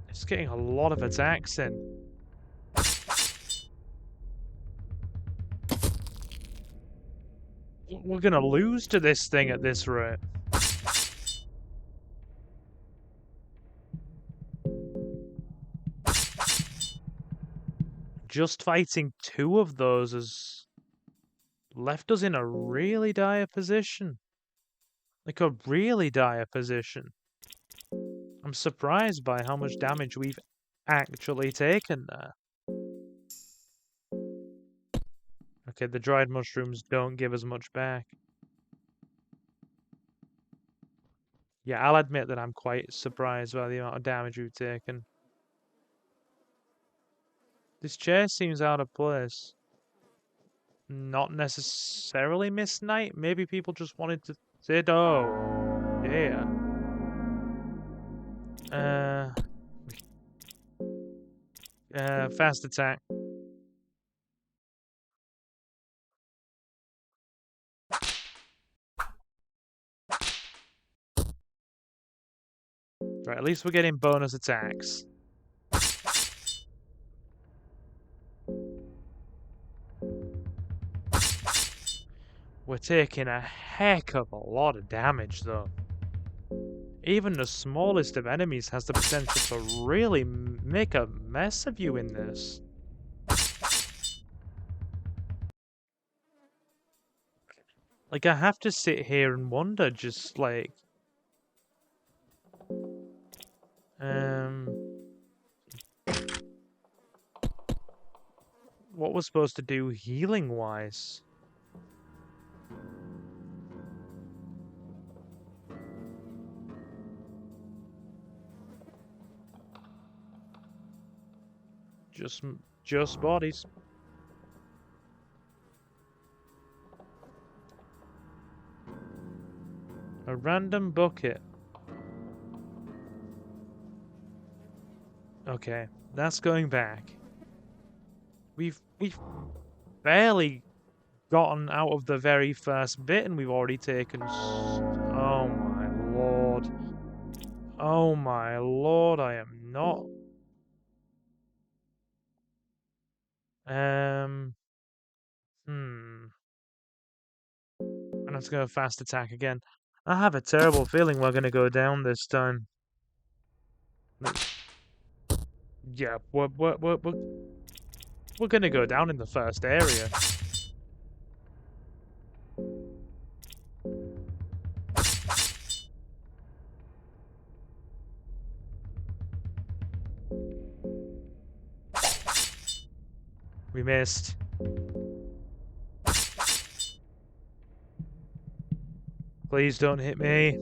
It's getting a lot of attacks in. We're gonna lose to this thing at this rate. Just fighting 2 of those has left us in a really dire position. Like a really dire position. I'm surprised by how much damage we've actually taken there. Okay, the dried mushrooms don't give us much back. Yeah, I'll admit that I'm quite surprised by the amount of damage we've taken. This chair seems out of place. Not necessarily Miss Knight. Maybe people just wanted to sit. Oh, yeah. Fast attack. Right, at least we're getting bonus attacks. We're taking a heck of a lot of damage, though. Even the smallest of enemies has the potential to really make a mess of you in this. Like, I have to sit here and wonder, just like... what we're supposed to do healing-wise. Just bodies. A random bucket. Okay, that's going back. We've barely gotten out of the very first bit and we've already taken... oh my lord. Oh my lord, I am not... And let's go fast attack again. I have a terrible feeling we're gonna go down this time. Yeah, we're gonna go down in the first area. We missed. Please don't hit me.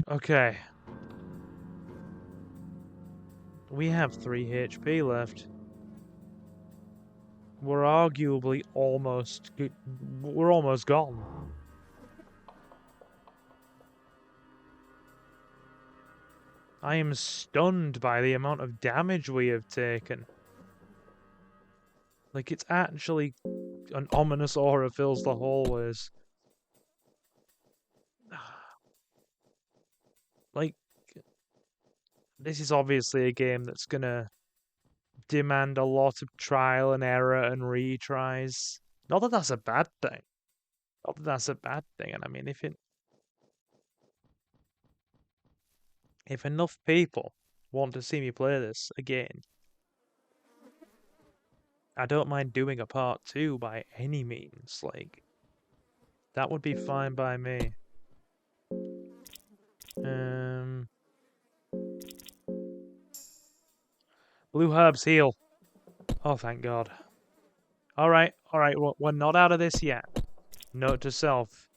Okay. We have 3 HP left. We're arguably almost... we're almost gone. I am stunned by the amount of damage we have taken. Like, it's actually... an ominous aura fills the hallways. Like, this is obviously a game that's gonna demand a lot of trial and error and retries. Not that that's a bad thing. Not that that's a bad thing. And I mean, if enough people want to see me play this again, I don't mind doing a part 2 by any means. Like, that would be fine by me. Blue herbs heal. Oh, thank God. Alright, we're not out of this yet. Note to self.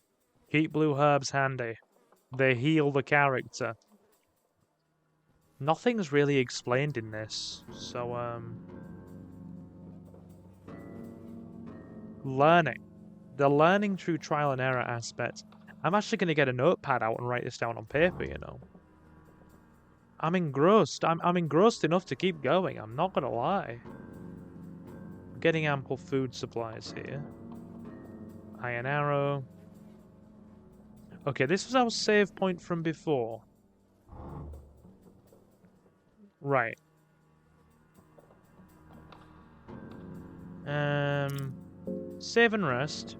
Keep blue herbs handy. They heal the character. Nothing's really explained in this, so, learning. The learning through trial and error aspect. I'm actually going to get a notepad out and write this down on paper, you know. I'm engrossed. I'm engrossed enough to keep going, I'm not going to lie. I'm getting ample food supplies here. Iron arrow. Okay, this was our save point from before. Right. Save and rest.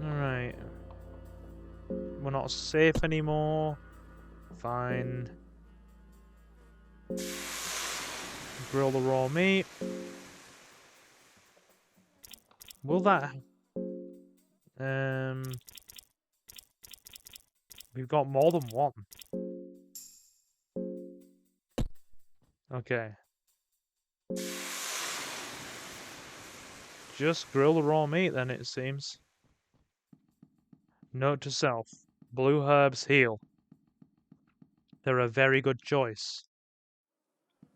Alright. We're not safe anymore. Fine. Grill the raw meat. Will that... we've got more than one. Okay. Just grill the raw meat then, it seems. Note to self. Blue herbs heal. They're a very good choice.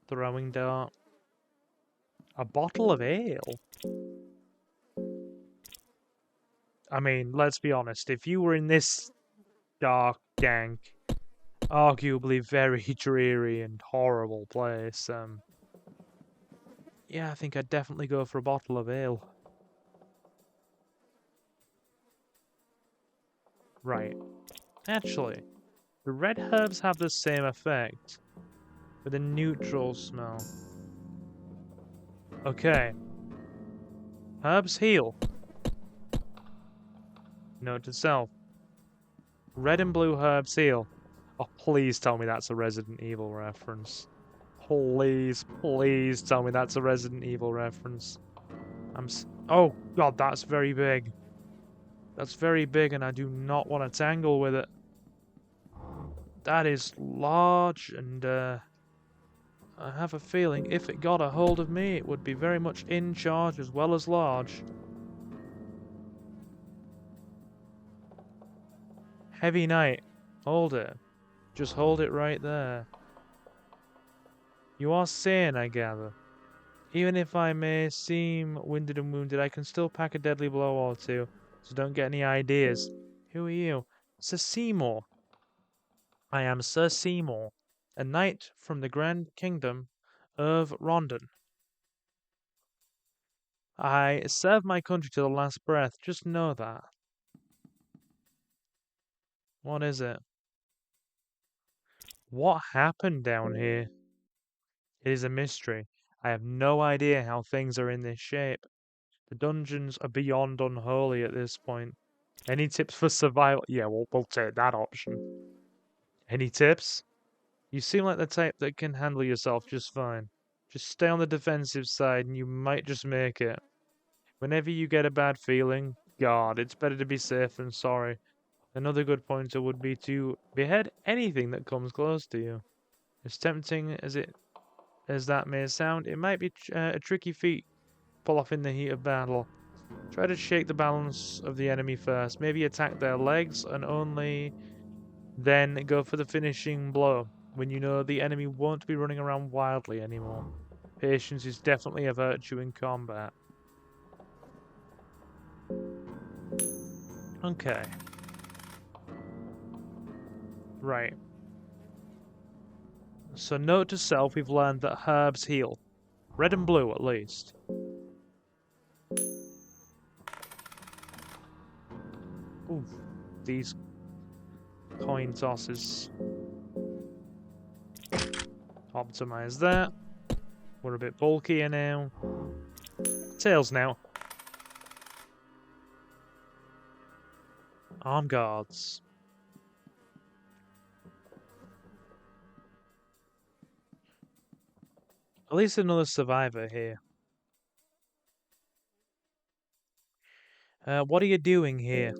Throwing dart. A bottle of ale? I mean, let's be honest. If you were in this dark, dank, arguably very dreary and horrible place, yeah, I think I'd definitely go for a bottle of ale. Right. Actually, The red herbs have the same effect, with a neutral smell. Okay. Herbs heal. Note to self. Red and blue herbs heal. Oh, please tell me that's a Resident Evil reference. Please, please tell me that's a Resident Evil reference. Oh, God, that's very big. That's very big, and I do not want to tangle with it. That is large, and I have a feeling if it got a hold of me, it would be very much in charge as well as large. Heavy Knight. Hold it. Just hold it right there. You are sane, I gather. Even if I may seem winded and wounded, I can still pack a deadly blow or two, so don't get any ideas. Who are you? Sir Seymour. I am Sir Seymour, a knight from the Grand Kingdom of Rondon. I serve my country to the last breath, just know that. What is it? What happened down here? It is a mystery. I have no idea how things are in this shape. The dungeons are beyond unholy at this point. Any tips for survival? Yeah, we'll take that option. Any tips? You seem like the type that can handle yourself just fine. Just stay on the defensive side and you might just make it. Whenever you get a bad feeling, God, it's better to be safe than sorry. Another good pointer would be to behead anything that comes close to you. As tempting as that may sound, it might be a tricky feat to pull off in the heat of battle. Try to shake the balance of the enemy first. Maybe attack their legs and only then go for the finishing blow when you know the enemy won't be running around wildly anymore. Patience is definitely a virtue in combat. Okay. Right. So note to self, we've learned that herbs heal. Red and blue, at least. Ooh, these coin tosses. Optimize that. We're a bit bulkier now. Tails now. Arm guards. At least another survivor here. What are you doing here?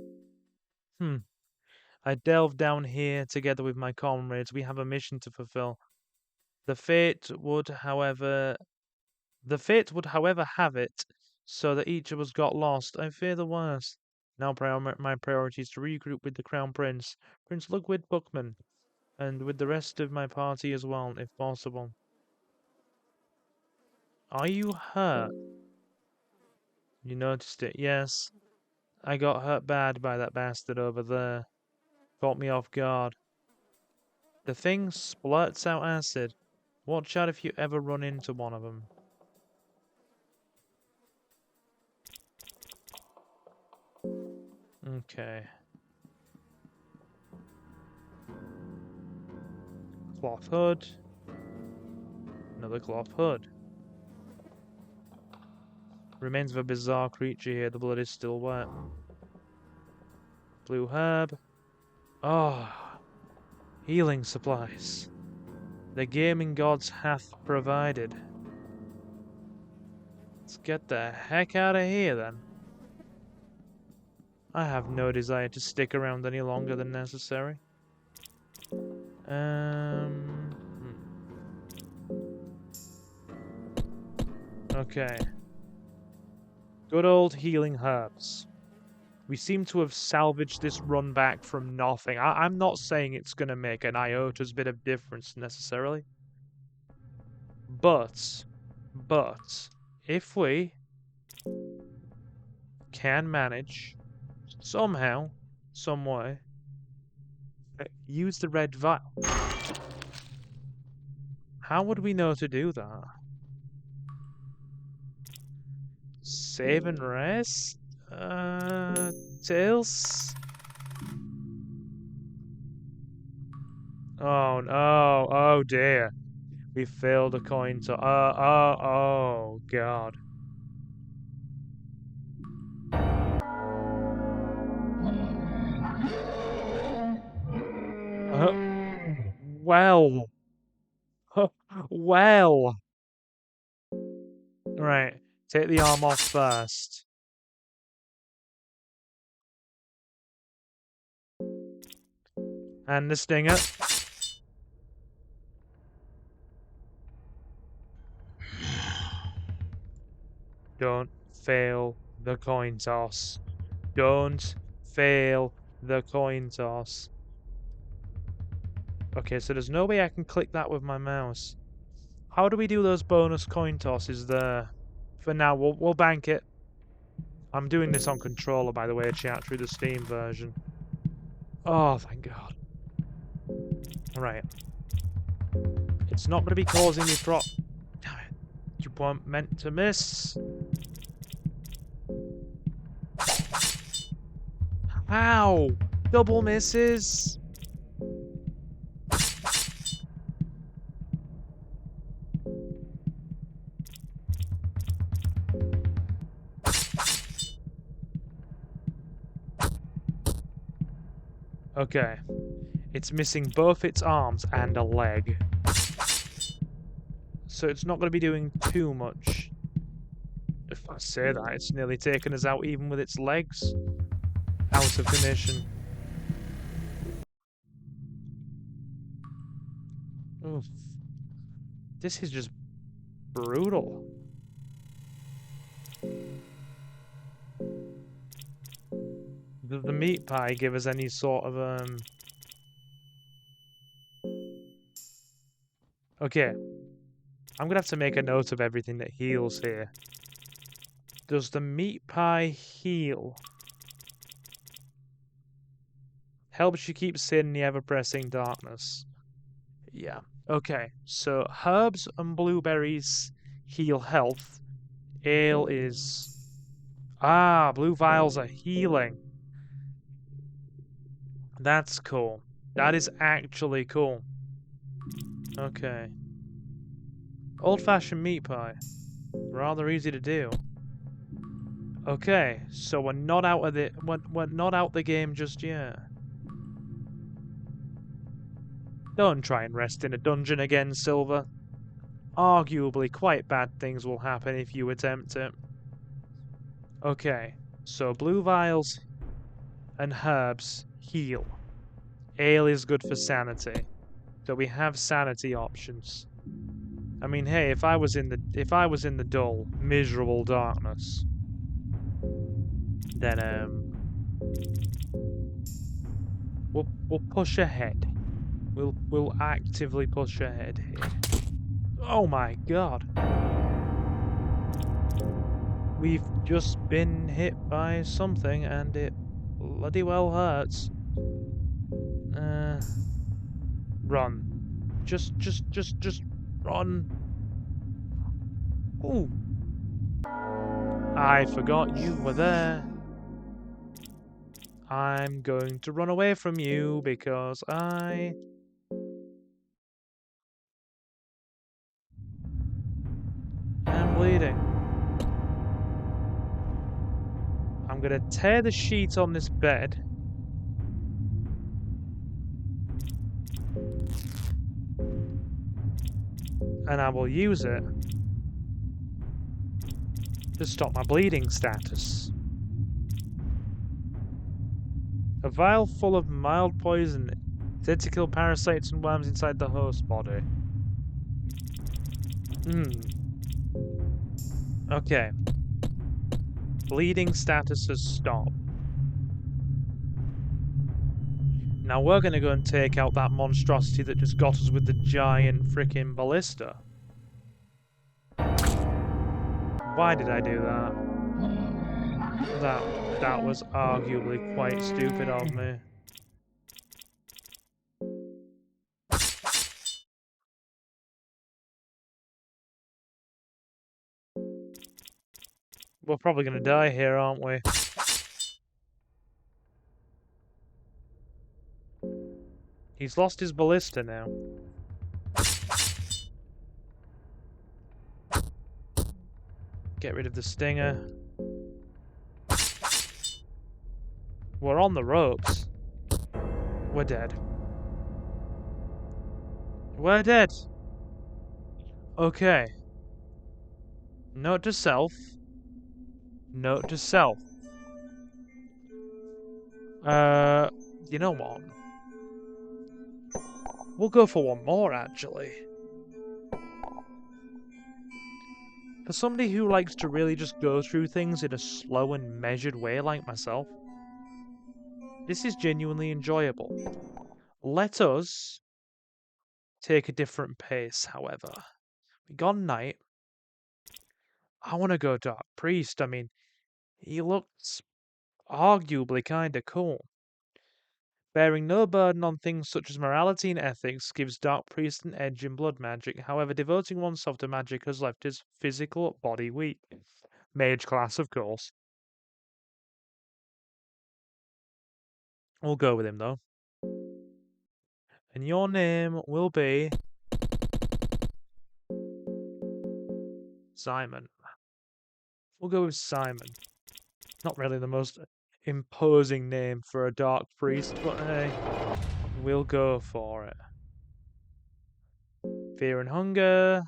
I delved down here together with my comrades. We have a mission to fulfill. The fate would, however, have it so that each of us got lost. I fear the worst. Now my priority is to regroup with the Crown Prince, Prince Ludwig Buckman, and with the rest of my party as well, if possible. Are you hurt? You noticed it, yes. I got hurt bad by that bastard over there. Caught me off guard. The thing splurts out acid. Watch out if you ever run into one of them. Okay. Cloth hood. Another cloth hood. Remains of a bizarre creature here. The blood is still wet. Blue herb. Oh. Healing supplies. The gaming gods hath provided. Let's get the heck out of here then. I have no desire to stick around any longer than necessary. Okay. Good old healing herbs. We seem to have salvaged this run back from nothing. I'm not saying it's going to make an iota bit of difference necessarily. But, if we can manage, somehow, some way, use the red vial. How would we know to do that? Save and rest? Tails? Oh no, oh dear. We failed a coin toss. Oh god. Well. Well. Right, take the arm off first. And the stinger. Don't fail the coin toss. Don't fail the coin toss. Okay, so there's no way I can click that with my mouse. How do we do those bonus coin tosses there? For now, we'll bank it. I'm doing this on controller, by the way, chat, through the Steam version. Oh, thank God. Alright. It's not going to be causing me Damn it. You weren't meant to miss. Ow! Double misses! Okay. It's missing both its arms and a leg. So it's not going to be doing too much. If I say that, it's nearly taken us out even with its legs. Out of commission. Oof. This is just brutal. Does the meat pie give us any sort of Okay. I'm gonna have to make a note of everything that heals here. Does the meat pie heal? Helps you keep sane in the ever-pressing darkness. Yeah. Okay. So herbs and blueberries heal health. Ale is... Ah, blue vials are healing. That's cool. That is actually cool. Okay. Old-fashioned meat pie. Rather easy to do. Okay, so we're not out of the we're not out the game just yet. Don't try and rest in a dungeon again, Silver. Arguably, quite bad things will happen if you attempt it. Okay, so blue vials and herbs heal. Ale is good for sanity. So we have sanity options. I mean, hey, if I was in the dull, miserable darkness, then we'll push ahead. We'll actively push ahead here. Oh my god. We've just been hit by something and it bloody well hurts. Run. Just run. Ooh. I forgot you were there. I'm going to run away from you because I... am bleeding. I'm gonna tear the sheet on this bed. And I will use it to stop my bleeding status. A vial full of mild poison. Said to kill parasites and worms inside the host body. Okay. Bleeding status has stopped. Now we're gonna go and take out that monstrosity that just got us with the giant frickin' ballista. Why did I do that? That was arguably quite stupid of me. We're probably gonna die here, aren't we? He's lost his ballista now. Get rid of the stinger. We're on the ropes. We're dead. We're dead. Okay. Note to self. Note to self. You know what? We'll go for one more, actually. For somebody who likes to really just go through things in a slow and measured way like myself, this is genuinely enjoyable. Let us take a different pace, however. We got Knight. I want to go Dark Priest. I mean, he looks arguably kinda cool. Bearing no burden on things such as morality and ethics gives Dark Priest an edge in blood magic. However, devoting oneself to magic has left his physical body weak. Mage class, of course. We'll go with him, though. And your name will be... Simon. We'll go with Simon. Not really the most imposing name for a Dark Priest, but hey, we'll go for it. Fear and Hunger.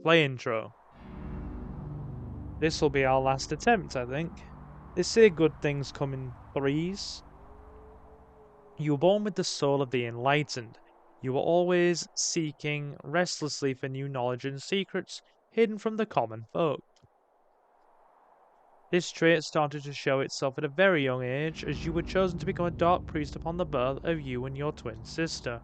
Play intro. This'll be our last attempt, I think. They say good things come in threes. You were born with the soul of the enlightened. You were always seeking restlessly for new knowledge and secrets hidden from the common folk. This trait started to show itself at a very young age, as you were chosen to become a dark priest upon the birth of you and your twin sister.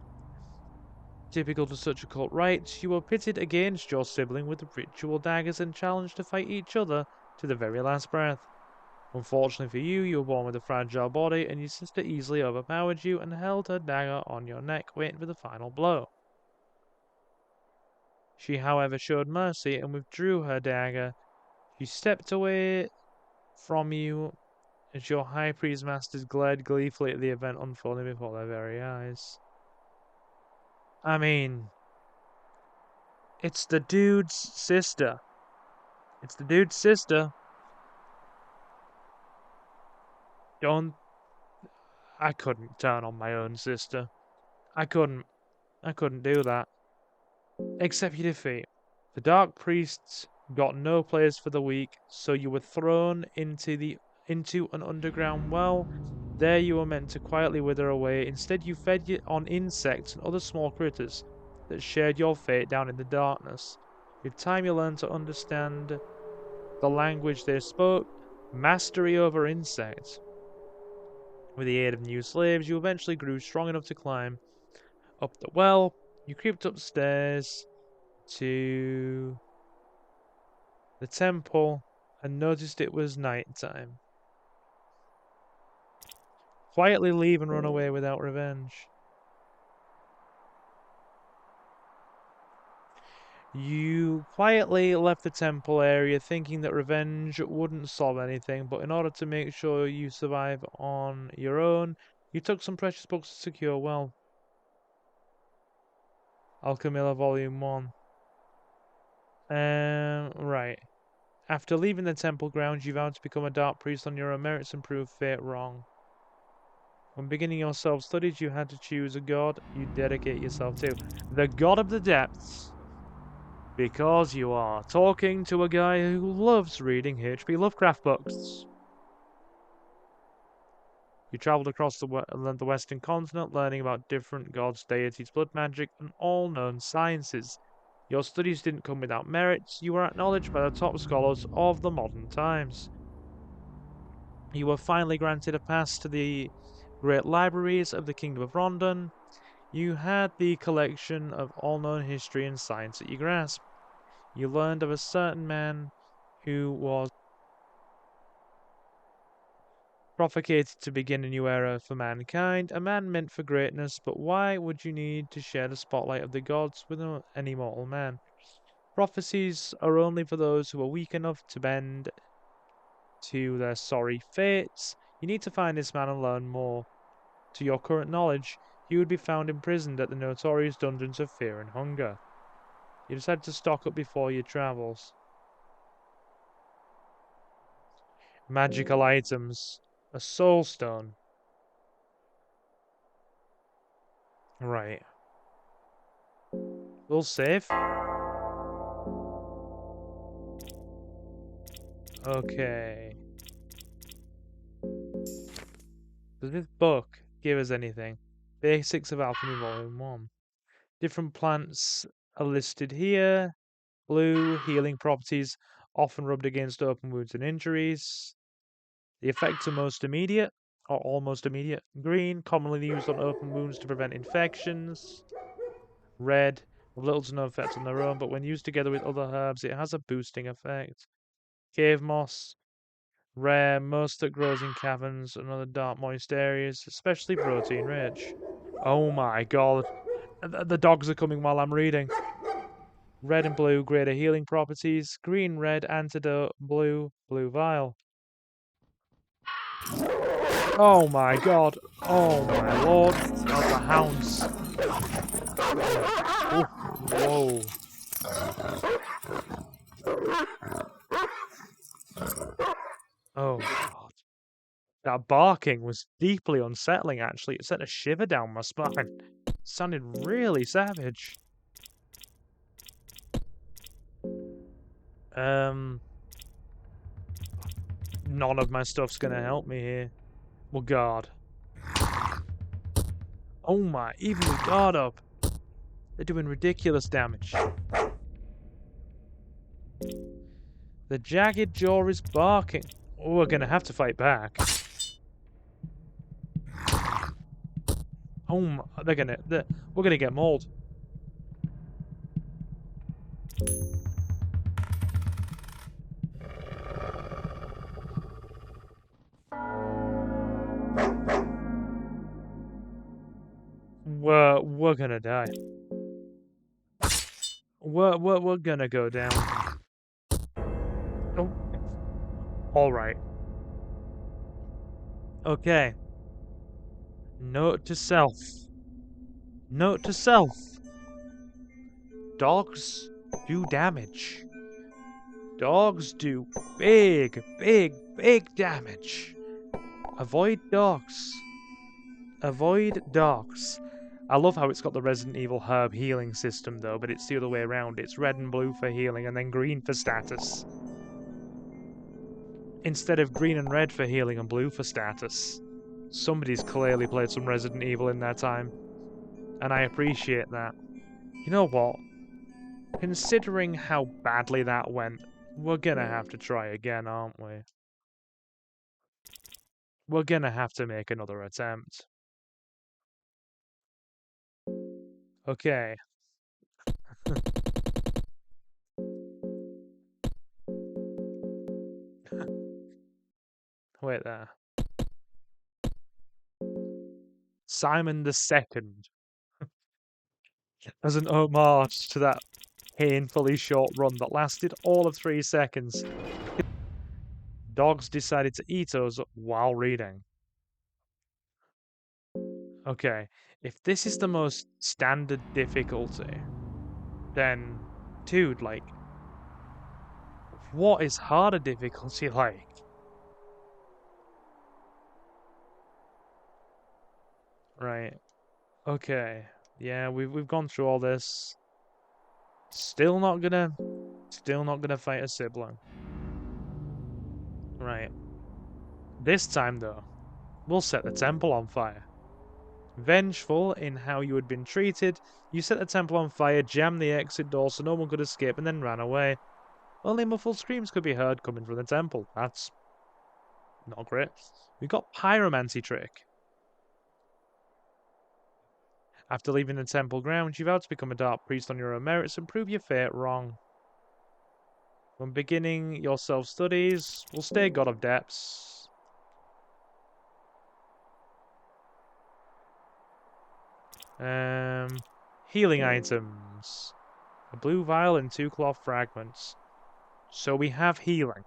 Typical to such occult rites, you were pitted against your sibling with ritual daggers and challenged to fight each other to the very last breath. Unfortunately for you, you were born with a fragile body, and your sister easily overpowered you and held her dagger on your neck, waiting for the final blow. She, however, showed mercy and withdrew her dagger. She stepped away from you as your high priest masters glared gleefully at the event unfolding before their very eyes. I mean, it's the dude's sister. It's the dude's sister. I couldn't turn on my own sister. I couldn't do that. Accept your defeat. The Dark Priests got no place for the weak, so you were thrown into an underground well. There you were meant to quietly wither away. Instead, you fed on insects and other small critters that shared your fate down in the darkness. With time, you learned to understand the language they spoke, mastery over insects. With the aid of new slaves, you eventually grew strong enough to climb up the well. You crept upstairs to the temple and noticed it was night time. Quietly leave and run away without revenge. You quietly left the temple area thinking that revenge wouldn't solve anything, but in order to make sure you survive on your own, you took some precious books to secure well. Alchemilla Volume 1. Right. After leaving the temple grounds, you vowed to become a dark priest on your own merits and prove fate wrong. When beginning your self-studies, you had to choose a god you dedicate yourself to. The god of the depths. Because you are talking to a guy who loves reading H.P. Lovecraft books. You travelled across the western continent, learning about different gods, deities, blood magic, and all known sciences. Your studies didn't come without merits. You were acknowledged by the top scholars of the modern times. You were finally granted a pass to the great libraries of the Kingdom of Rondon. You had the collection of all known history and science at your grasp. You learned of a certain man who was propagated to begin a new era for mankind, a man meant for greatness, but why would you need to share the spotlight of the gods with an immortal man? Prophecies are only for those who are weak enough to bend to their sorry fates. You need to find this man and learn more. To your current knowledge, you would be found imprisoned at the notorious dungeons of fear and hunger. You decided to stock up before your travels. Magical items. A soul stone. Right. We'll save. Okay. Does this book give us anything? Basics of Alchemy Volume 1. Different plants are listed here. Blue, healing properties, often rubbed against open wounds and injuries. The effects are most immediate, or almost immediate. Green, commonly used on open wounds to prevent infections. Red, with little to no effect on their own, but when used together with other herbs, it has a boosting effect. Cave moss, rare, most that grows in caverns and other dark, moist areas, especially protein rich. Oh my god. The dogs are coming while I'm reading. Red and blue, greater healing properties. Green, red, antidote. Blue, blue vial. Oh my god. Oh my lord. Oh, the hounds. Oh, whoa. Oh god. That barking was deeply unsettling, actually. It sent a shiver down my spine. It sounded really savage. None of my stuff's gonna help me here. Well, God. Oh my, even with guard up. They're doing ridiculous damage. The jagged jaw is barking. Oh, we're gonna have to fight back. Oh my, we're gonna get mauled. We're gonna die. We're gonna go down. Oh. Alright. Okay. Note to self. Note to self. Dogs do damage. Dogs do big, big, big damage. Avoid dogs. Avoid dogs. I love how it's got the Resident Evil herb healing system though, but it's the other way around. It's red and blue for healing and then green for status. Instead of green and red for healing and blue for status. Somebody's clearly played some Resident Evil in their time. And I appreciate that. You know what? Considering how badly that went, we're gonna have to try again, aren't we? We're gonna have to make another attempt. Okay. Wait there. Simon the Second. As an homage to that painfully short run that lasted all of 3 seconds. Dogs decided to eat us while reading. Okay, if this is the most standard difficulty, then, dude, like, what is harder difficulty like? Right. Okay. Yeah, we've gone through all this. Still not gonna fight a sibling. Right. This time though, we'll set the temple on fire. Vengeful in how you had been treated, you set the temple on fire, jammed the exit door so no one could escape, and then ran away. Only muffled screams could be heard coming from the temple. That's not great. We got pyromancy trick. After leaving the temple grounds, you vowed to become a dark priest on your own merits and prove your fate wrong. When beginning your self-studies, we'll stay God of Depths. Healing items. A blue vial and 2 cloth fragments. So we have healing.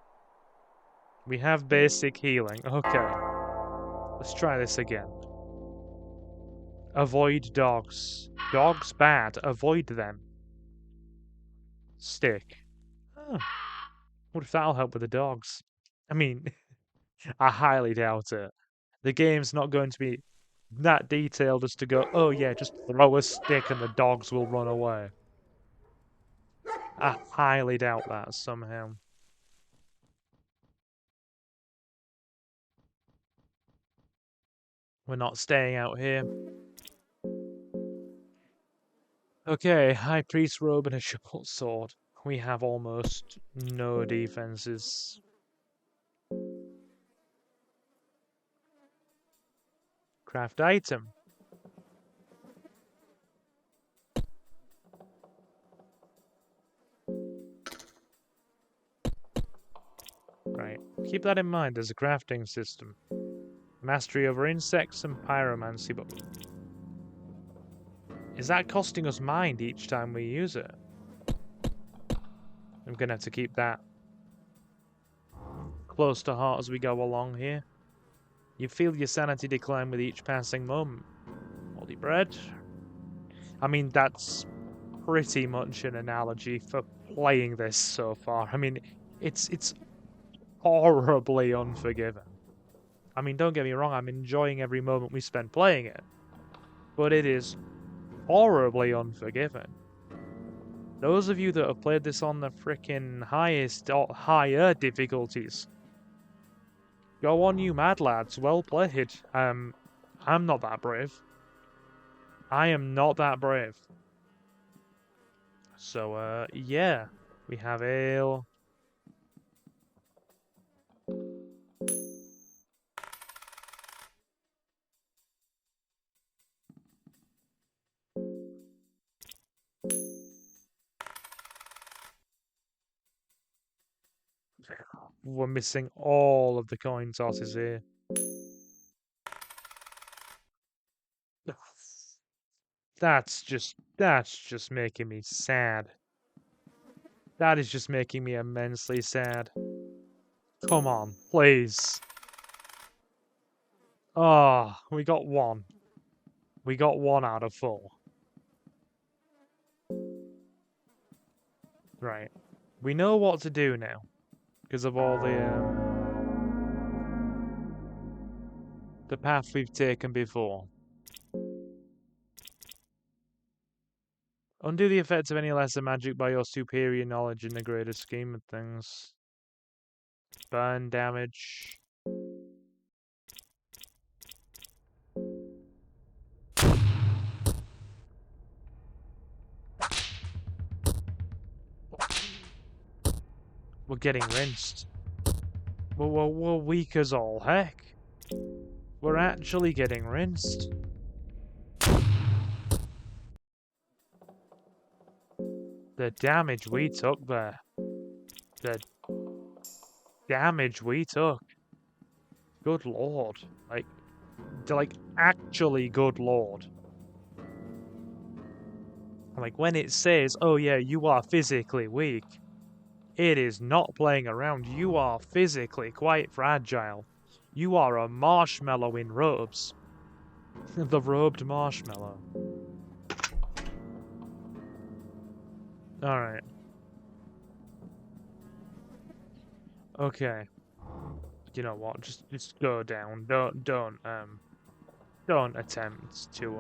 We have basic healing. Okay. Let's try this again. Avoid dogs. Dogs bad. Avoid them. Stick. Oh, what if that'll help with the dogs? I mean, I highly doubt it. The game's not going to be that detailed as to go, oh yeah, just throw a stick and the dogs will run away. I highly doubt that somehow. We're not staying out here. Okay, High Priest robe and a short sword. We have almost no defenses. Craft item. Right, keep that in mind, there's a crafting system. Mastery over insects and pyromancy, but is that costing us mind each time we use it? I'm gonna have to keep that close to heart as we go along here. You feel your sanity decline with each passing moment. Moldy bread. I mean, that's pretty much an analogy for playing this so far. I mean, it's horribly unforgiving. I mean, don't get me wrong, I'm enjoying every moment we spend playing it, but it is horribly unforgiving. Those of you that have played this on the frickin' highest or higher difficulties, go on, you mad lads, well played. I'm not that brave. I am not that brave. So, yeah, we have ale. We're missing all of the coin tosses here. That's just making me sad. That is just making me immensely sad. Come on, please. Ah, oh, we got one. We got 1 out of 4. Right. We know what to do now. Because of all the path we've taken before. Undo the effects of any lesser magic by your superior knowledge in the greater scheme of things. Burn damage. We're getting rinsed. We're weak as all heck. We're actually getting rinsed. The damage we took there. The damage we took. Good lord. Like actually good lord. Like when it says, oh yeah, you are physically weak, it is not playing around. You are physically quite fragile. You are a marshmallow in robes. The robed marshmallow. Alright. Okay. You know what? Just go down. Don't attempt to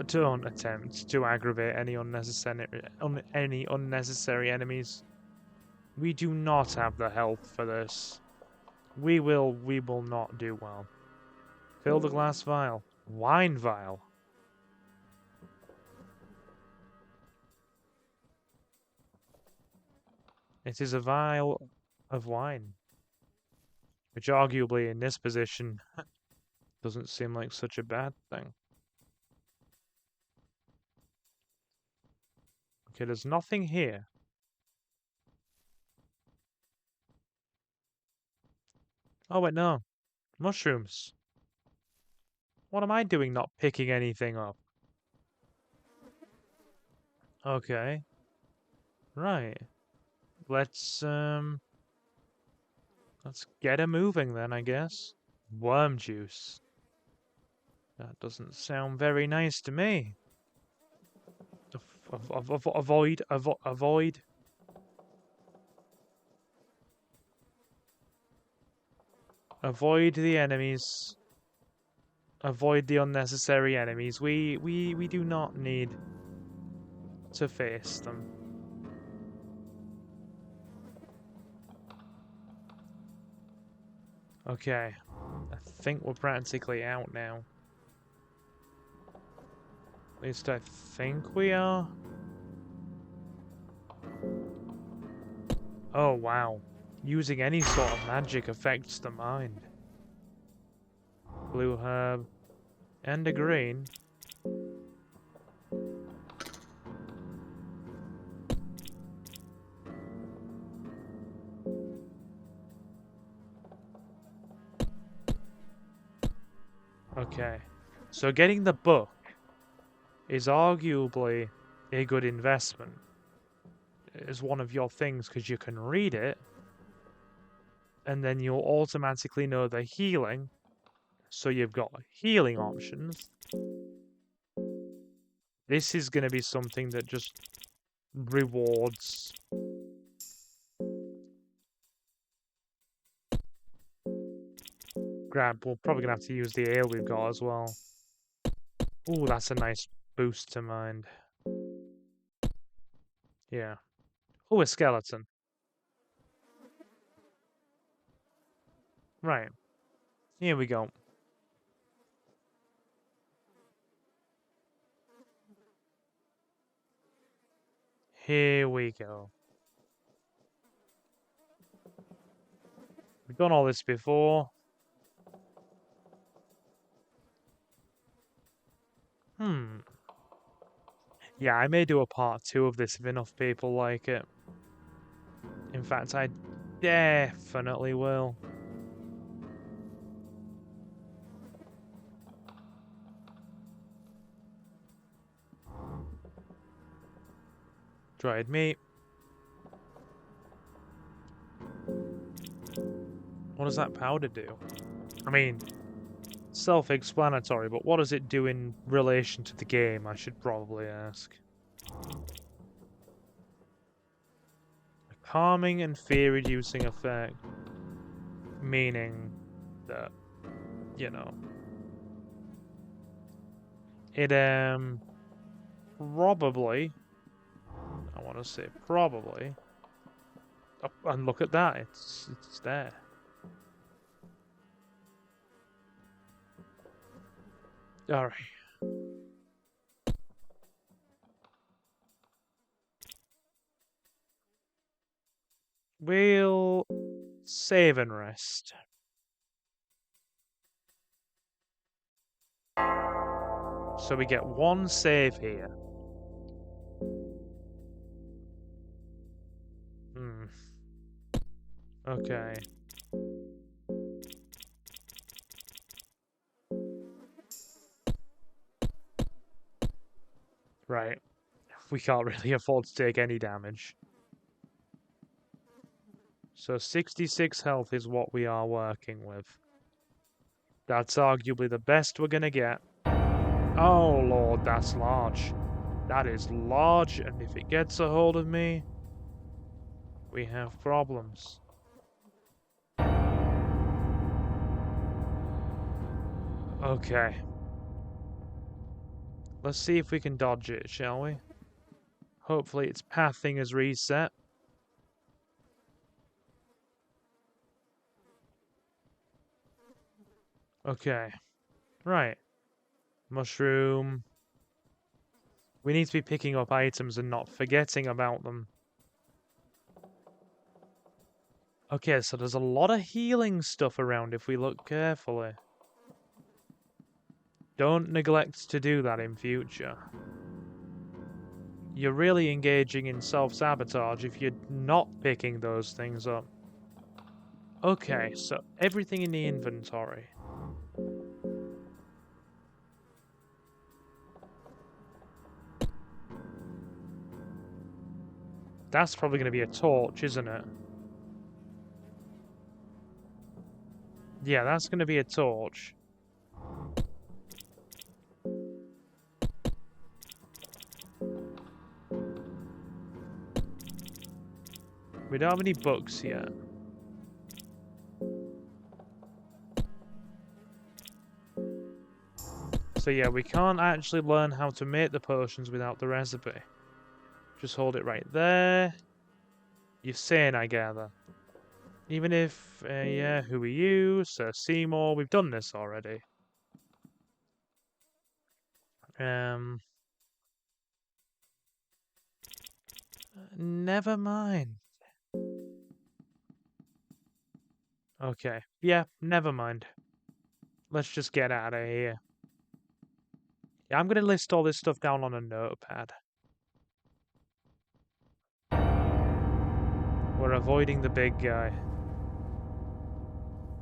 don't attempt to aggravate any unnecessary enemies. We do not have the health for this. We will not do well. Fill the glass vial. Wine vial. It is a vial of wine. Which arguably in this position doesn't seem like such a bad thing. Okay, there's nothing here. Oh wait, no. Mushrooms. What am I doing not picking anything up? Okay. Right. Let's get her moving then, I guess. Worm juice. That doesn't sound very nice to me. Avoid. Avoid the enemies. Avoid the unnecessary enemies. We do not need to face them. Okay. I think we're practically out now. At least I think we are. Oh, wow. Using any sort of magic affects the mind. Blue herb. And a green. Okay. So getting the book is arguably a good investment. It's one of your things because you can read it and then you'll automatically know the healing. So you've got healing options. This is going to be something that just rewards. Grab, we're probably going to have to use the ale we've got as well. Ooh, that's a nice boost to mind. Yeah. Ooh, a skeleton. Right. Here we go. Here we go. We've done all this before. Yeah, I may do a part 2 of this if enough people like it. In fact, I definitely will. Dried meat. What does that powder do? I mean, self-explanatory, but what does it do in relation to the game, I should probably ask. A calming and fear-reducing effect. Meaning that, you know, it, probably, I want to say probably, oh, and look at that, it's there. Alright. We'll save and rest. So we get one save here. Okay. Right. We can't really afford to take any damage. So 66 health is what we are working with. That's arguably the best we're gonna get. Oh lord, that's large. That is large, and if it gets a hold of me, we have problems. Okay. Let's see if we can dodge it, shall we? Hopefully its pathing is reset. Okay. Right. Mushroom. We need to be picking up items and not forgetting about them. Okay, so there's a lot of healing stuff around if we look carefully. Don't neglect to do that in future. You're really engaging in self-sabotage if you're not picking those things up. Okay, so everything in the inventory. That's probably going to be a torch, isn't it? Yeah, that's going to be a torch. We don't have any books yet. So yeah, we can't actually learn how to make the potions without the recipe. Just hold it right there. You're sane, I gather. Even if, yeah, who are you? Sir Seymour, we've done this already. Never mind. Okay, yeah, never mind. Let's just get out of here. Yeah, I'm gonna list all this stuff down on a notepad. We're avoiding the big guy.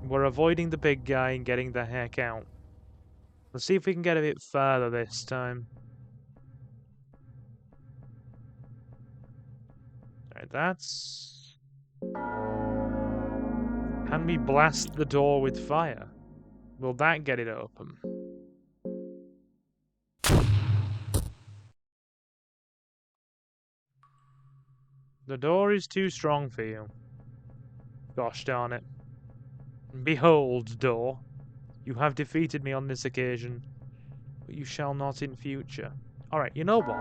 We're avoiding the big guy and getting the heck out. Let's see if we can get a bit further this time. Alright, that's... Can we blast the door with fire? Will that get it open? The door is too strong for you. Gosh darn it. Behold, door. You have defeated me on this occasion, but you shall not in future. Alright, you know what?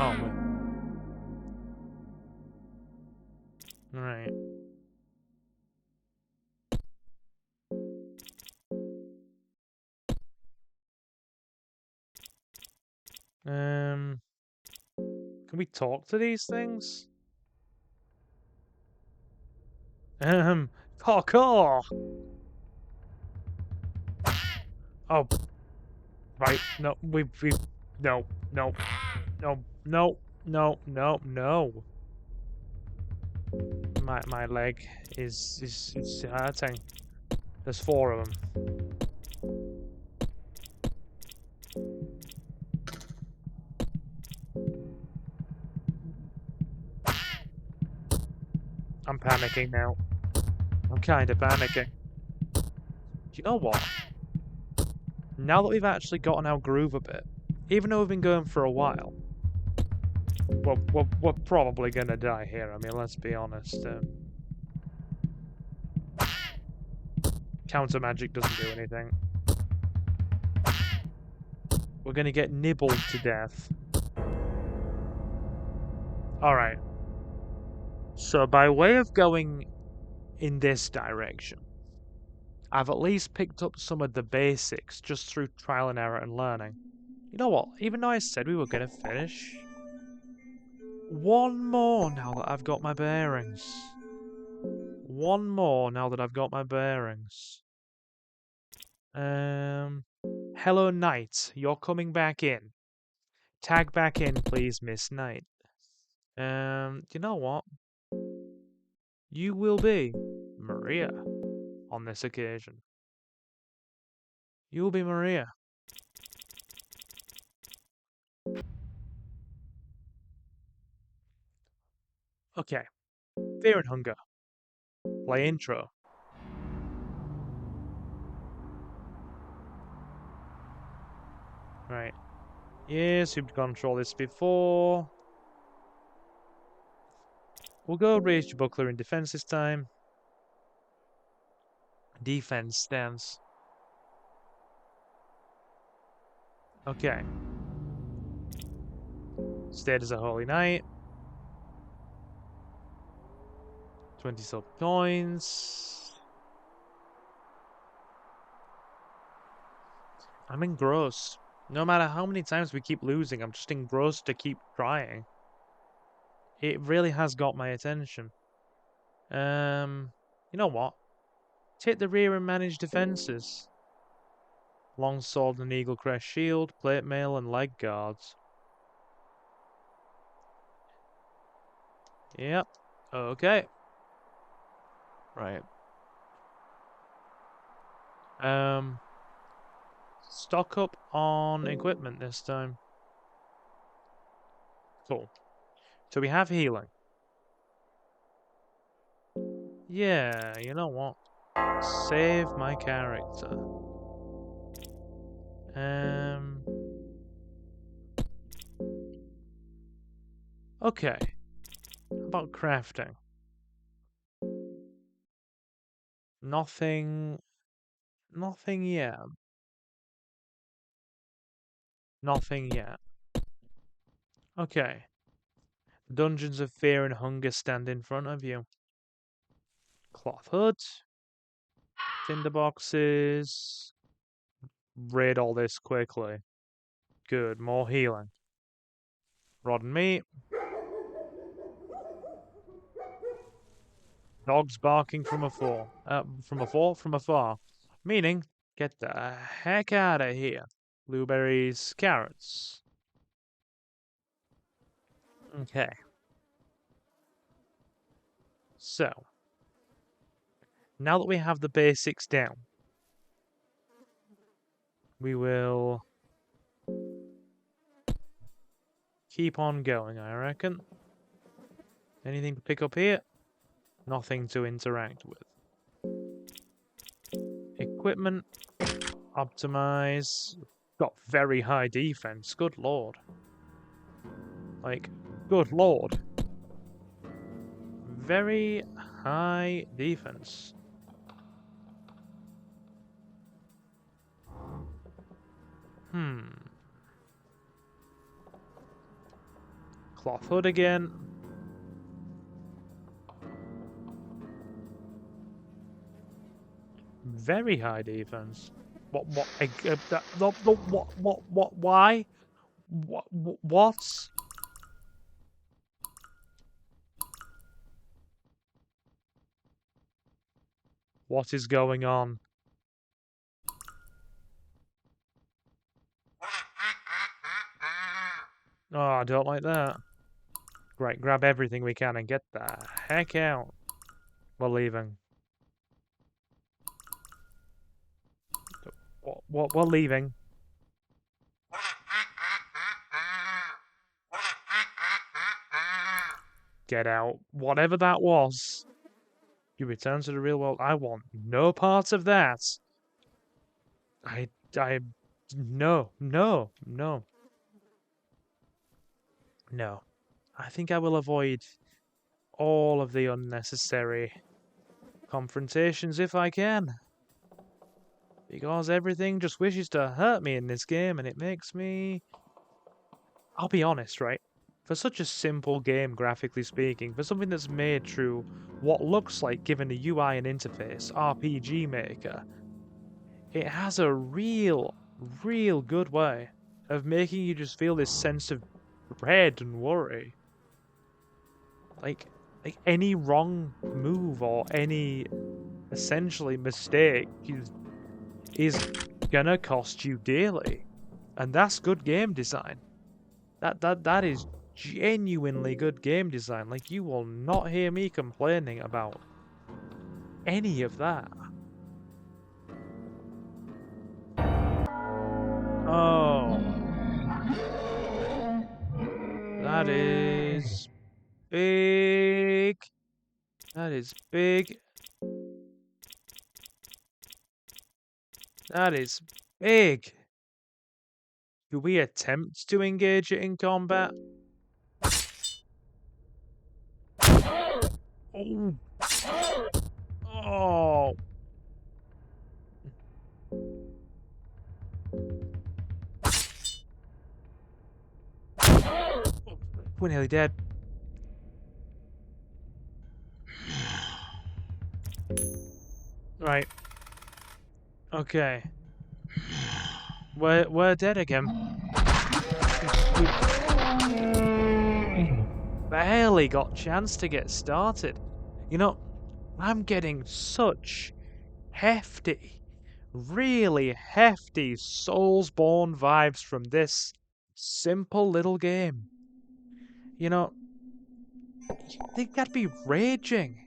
Oh, wait. Alright. Can we talk to these things? Parkour! Oh, right. No, no, no, no, no, no, no, no. My leg is hurting. There's 4 of them. I'm panicking now. I'm kind of panicking. Do you know what? Now that we've actually gotten our groove a bit, even though we've been going for a while, we're probably gonna die here. I mean, let's be honest. Counter magic doesn't do anything. We're gonna get nibbled to death. Alright. So by way of going in this direction, I've at least picked up some of the basics just through trial and error and learning. You know what? Even though I said we were gonna finish, one more now that I've got my bearings. One more now that I've got my bearings. Hello, Knight. You're coming back in. Tag back in, please, Miss Knight. You know what? You will be Maria on this occasion. You will be Maria. Okay. Fear and Hunger. Play intro. Right. Yes, we've gone through all this before. We'll go raise your buckler in defense this time. Defense stance. Okay. State as a holy knight. 20 silver coins. I'm engrossed. No matter how many times we keep losing, I'm just engrossed to keep trying. It really has got my attention. You know what? Take the rear and manage defenses. Longsword and eagle crest shield, plate mail and leg guards. Yep. Okay. Right. Stock up on equipment this time. Cool. So we have healing. Yeah, you know what? Save my character. Okay. How about crafting? Nothing yet. Nothing yet. Okay. Dungeons of fear and hunger stand in front of you. Cloth hood. Tinder boxes. Raid all this quickly. Good, more healing. Rotten meat. Dogs barking from afar. From afar. Meaning, get the heck out of here. Blueberries, carrots. Okay. So, now that we have the basics down, we will keep on going, I reckon. Anything to pick up here? Nothing to interact with. Equipment. Optimize. Got very high defense. Good lord. Like, good lord. Very high defense. Cloth hood again. Very high defense. What, why? What? What is going on? Oh, I don't like that. Right, grab everything we can and get the heck out. We're leaving. What? We're leaving. Get out. Whatever that was. You return to the real world. I want no part of that. No. I think I will avoid all of the unnecessary confrontations if I can. Because everything just wishes to hurt me in this game, and it makes me... I'll be honest, right? For such a simple game, graphically speaking, for something that's made through what looks like, given a UI and interface, RPG Maker, it has a real good way of making you just feel this sense of dread and worry. Like any wrong move or any essentially mistake is gonna cost you dearly. And that's good game design. That is genuinely good game design. Like, you will not hear me complaining about any of that. Oh. That is big. That is big. That is big. Do we attempt to engage it in combat? Oh. Oh. We're nearly dead. Right. Okay. We're dead again. Barely got chance to get started. You know, I'm getting such hefty, really hefty Soulsborne vibes from this simple little game. You know, you'd think I'd be raging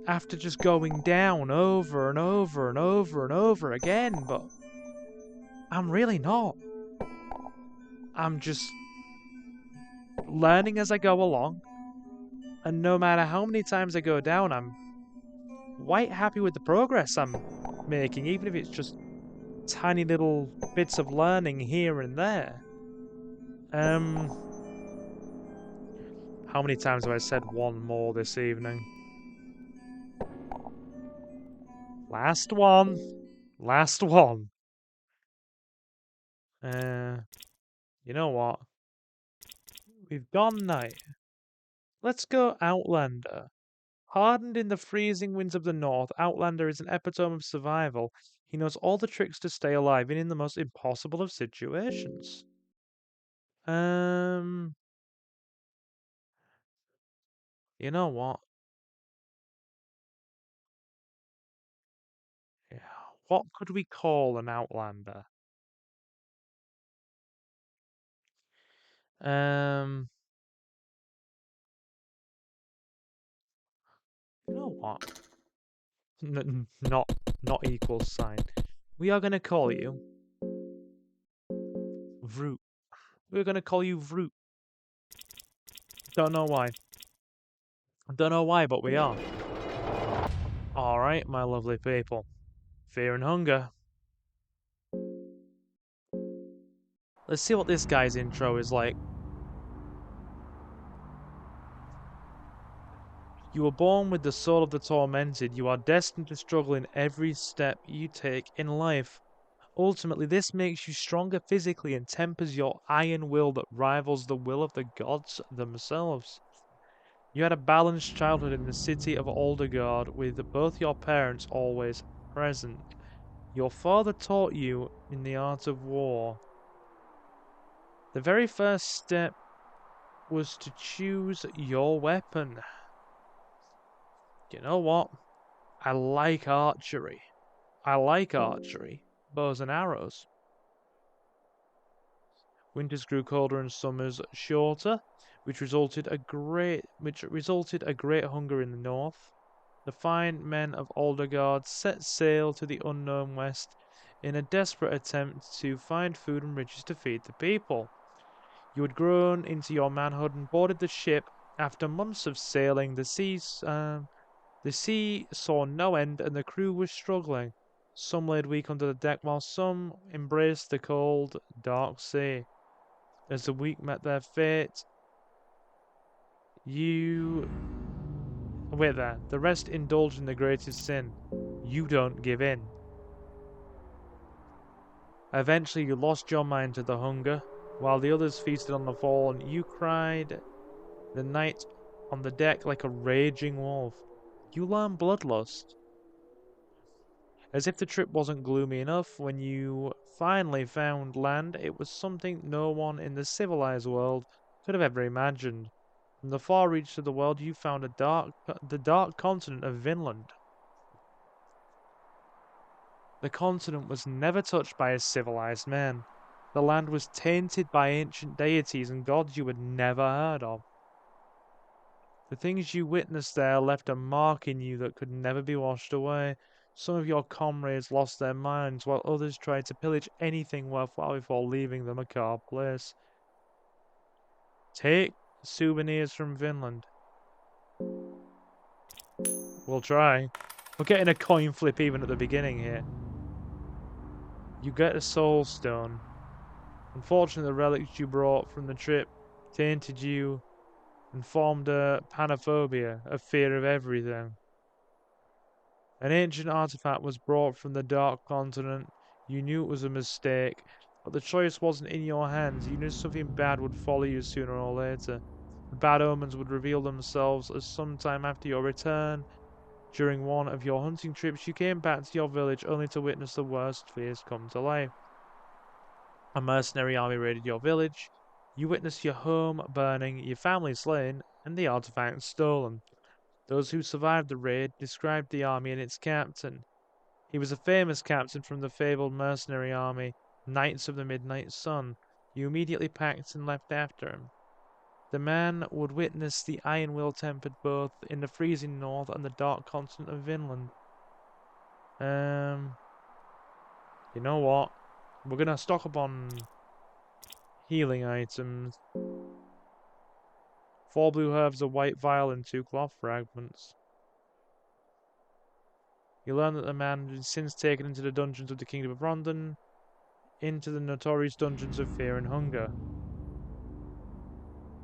after just going down over and over and over and over again, but I'm really not. I'm just learning as I go along, and no matter how many times I go down, I'm quite happy with the progress I'm making, even if it's just tiny little bits of learning here and there. How How many times have I said one more this evening? Last one. Last one. You know what? We've gone night. Let's go Outlander. Hardened in the freezing winds of the north, Outlander is an epitome of survival. He knows all the tricks to stay alive, even in the most impossible of situations. You know what? Yeah, what could we call an Outlander? Um, you know what? Not equals sign. We are gonna call you Vroot. We're gonna call you Vroot. Don't know why. Don't know why, but we are. Alright, my lovely people. Fear and hunger. Let's see what this guy's intro is like. You were born with the soul of the tormented. You are destined to struggle in every step you take in life. Ultimately, this makes you stronger physically and tempers your iron will that rivals the will of the gods themselves. You had a balanced childhood in the city of Aldergard with both your parents always present. Your father taught you in the art of war. The very first step was to choose your weapon. You know what? I like archery. Bows and arrows. Winters grew colder and summers shorter, which resulted a great hunger in the north. The fine men of Aldergard set sail to the unknown west in a desperate attempt to find food and riches to feed the people. You had grown into your manhood and boarded the ship. After months of sailing, the sea saw no end, and the crew was struggling. Some laid weak under the deck, while some embraced the cold, dark sea. As the weak met their fate, you... Wait there. The rest indulged in the greatest sin. You don't give in. Eventually, you lost your mind to the hunger. While the others feasted on the fallen, you cried the night on the deck like a raging wolf. You learned bloodlust. As if the trip wasn't gloomy enough, when you finally found land, it was something no one in the civilized world could have ever imagined. From the far reaches of the world, you found the dark continent of Vinland. The continent was never touched by a civilized man. The land was tainted by ancient deities and gods you had never heard of. The things you witnessed there left a mark in you that could never be washed away. Some of your comrades lost their minds, while others tried to pillage anything worthwhile before leaving the macabre place. Take souvenirs from Vinland. We'll try. We're getting a coin flip even at the beginning here. You get a soul stone. Unfortunately, the relics you brought from the trip tainted you and formed a panophobia, a fear of everything. An ancient artifact was brought from the Dark Continent. You knew it was a mistake, but the choice wasn't in your hands. You knew something bad would follow you sooner or later. The bad omens would reveal themselves as sometime after your return. During one of your hunting trips, you came back to your village only to witness the worst fears come to life. A mercenary army raided your village. You witnessed your home burning, your family slain, and the artifact stolen. Those who survived the raid described the army and its captain. He was a famous captain from the fabled mercenary army, Knights of the Midnight Sun. You immediately packed and left after him. The man would witness the iron will tempered both in the freezing north and the dark continent of Vinland. You know what? We're gonna stock up on healing items. 4 blue herbs, a white vial, and 2 cloth fragments. You learn that the man is since taken into the dungeons of the Kingdom of Rondon, into the notorious dungeons of fear and hunger.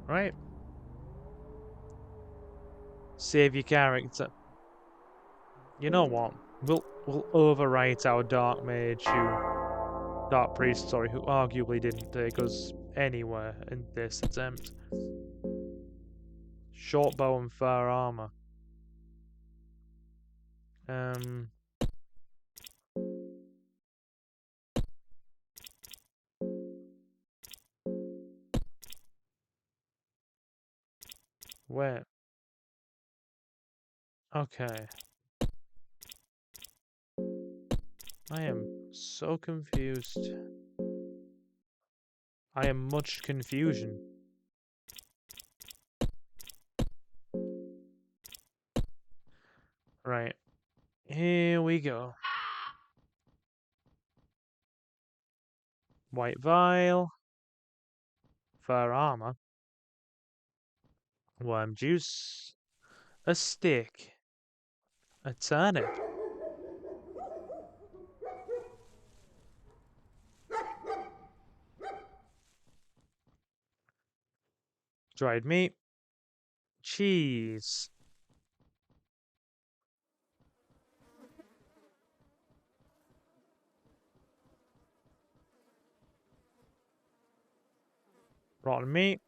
Right? Save your character. You know what? We'll overwrite our Dark Mage Dark Priest, sorry, who arguably didn't take us anywhere in this attempt. Short bow and fur armor. Where? Okay. I am so confused. I am much confusion. Right. Here we go. White vial. Fur armor. Worm juice. A stick. A turnip. Dried meat. Cheese. Rotten meat.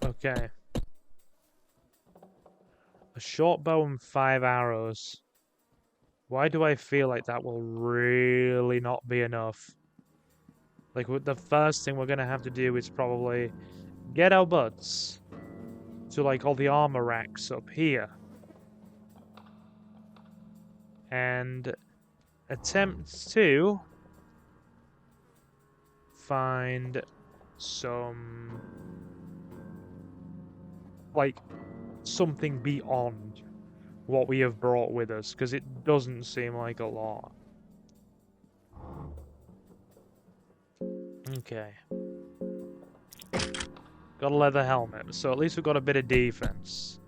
Okay. A short bow and 5 arrows. Why do I feel like that will really not be enough? Like, the first thing we're gonna have to do is probably get our butts to, like, all the armor racks up here. And attempt to find some, like, something beyond what we have brought with us, because it doesn't seem like a lot. Okay. Got a leather helmet, so at least we've got a bit of defense.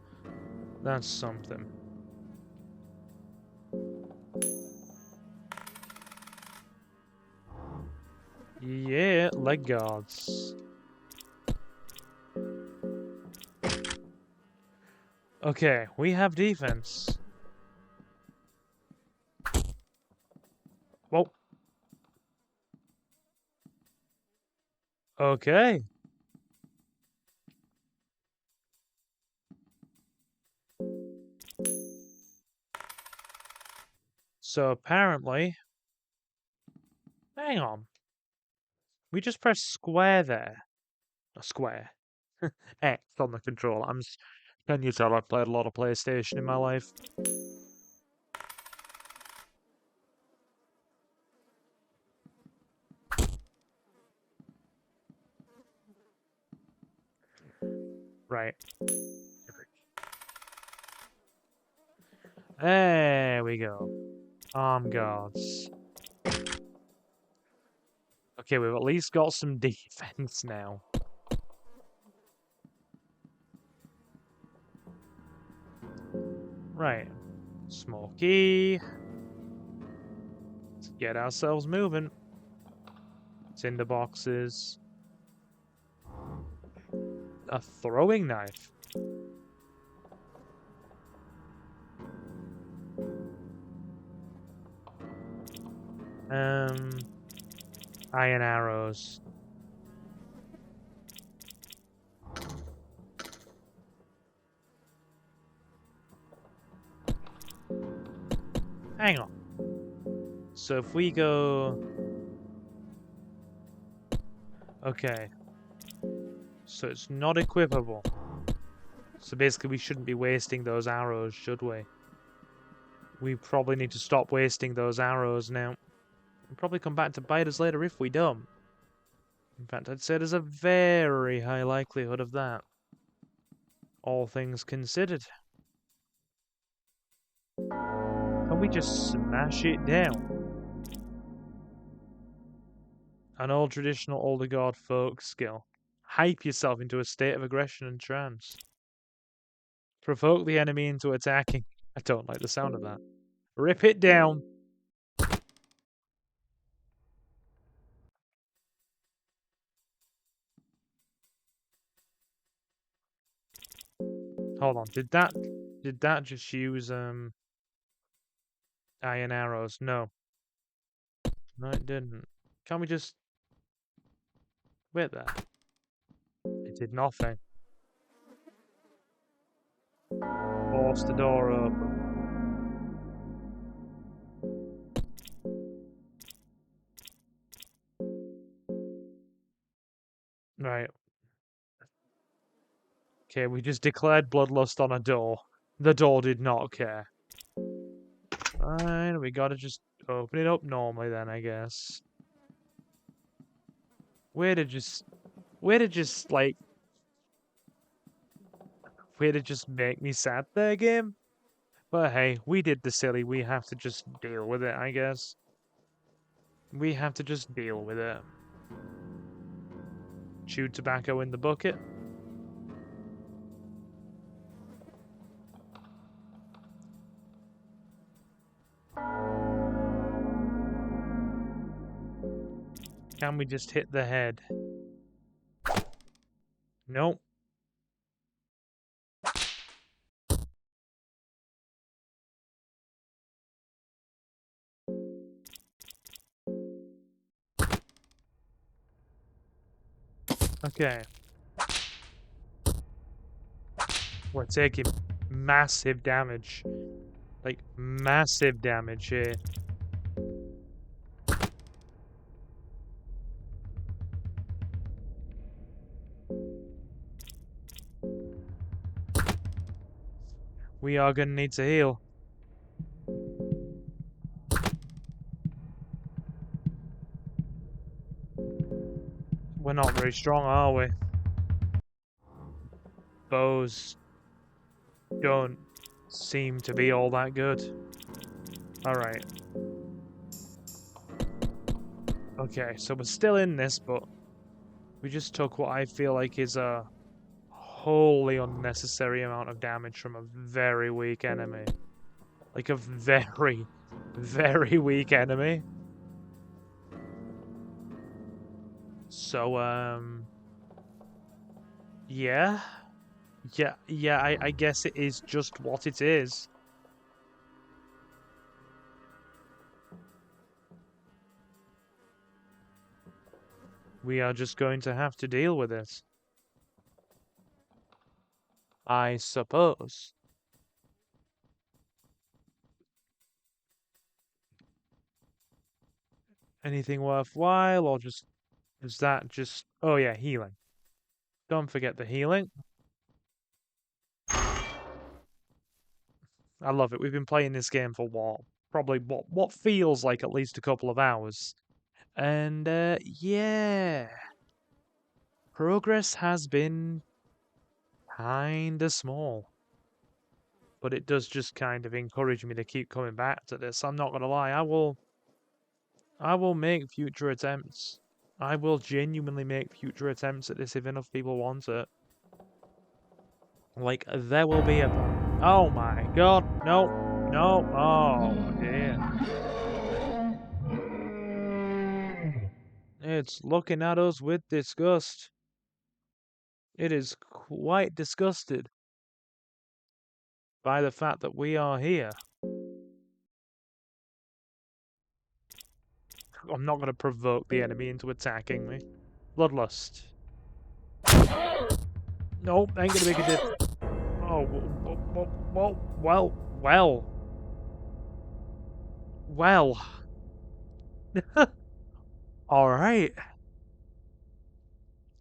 That's something. Yeah, leg guards. Okay, we have defense. Whoa. Okay. So apparently... Hang on. We just pressed square there. A square. X on the controller. Can you tell I've played a lot of PlayStation in my life? Right. There we go. Arm guards. Okay, we've at least got some defense now. Right. Small key. Let's get ourselves moving. Tinder boxes. A throwing knife. Iron arrows. Hang on. So if we go... Okay. So it's not equipable. So basically we shouldn't be wasting those arrows, should we? We probably need to stop wasting those arrows now. We'll probably come back to bite us later if we don't. In fact, I'd say there's a very high likelihood of that. All things considered. Can we just smash it down? An old traditional older god folk skill. Hype yourself into a state of aggression and trance. Provoke the enemy into attacking. I don't like the sound of that. Rip it down. Hold on, did that just use iron arrows? No. No, it didn't. Can't we just wait there? It did nothing. Force the door open. Right. Okay, we just declared bloodlust on a door. The door did not care. Fine, we gotta just open it up normally then, I guess. Way to just like, way to just make me sad there, game. But hey, we did the silly, we have to just deal with it, I guess. We have to just deal with it. Chew tobacco in the bucket. Can we just hit the head? Nope. Okay. We're taking massive damage. Like, massive damage here. We are gonna need to heal. We're not very strong, are we? Bows don't seem to be all that good. Alright. Okay, so we're still in this, but we just took what I feel like is a wholly unnecessary amount of damage from a very weak enemy. Like a very, very weak enemy. So, yeah. Yeah, I guess it is just what it is. We are just going to have to deal with it. I suppose. Anything worthwhile, or just... Is that just... Oh yeah, healing. Don't forget the healing. I love it. We've been playing this game for what? Probably what feels like at least a couple of hours. And, yeah. Progress has been kinda small. But it does just kind of encourage me to keep coming back to this. I'm not gonna lie, I will make future attempts. I will genuinely make future attempts at this if enough people want it. Like, there will be a... Oh my god, no, no, oh dear. It's looking at us with disgust. It is quite disgusted by the fact that we are here. I'm not going to provoke the enemy into attacking me. Bloodlust. Nope, ain't gonna make a difference. Oh, well. Alright.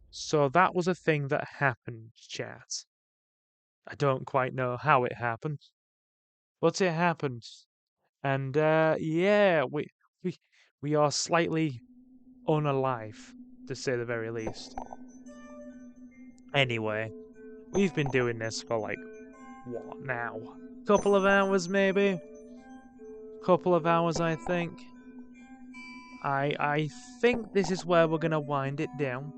So that was a thing that happened, chat. I don't quite know how it happened, but it happened. And, yeah, we are slightly unalive, to say the very least. Anyway, we've been doing this for like, what now? Couple of hours maybe? Couple of hours, I think. I think this is where we're gonna wind it down.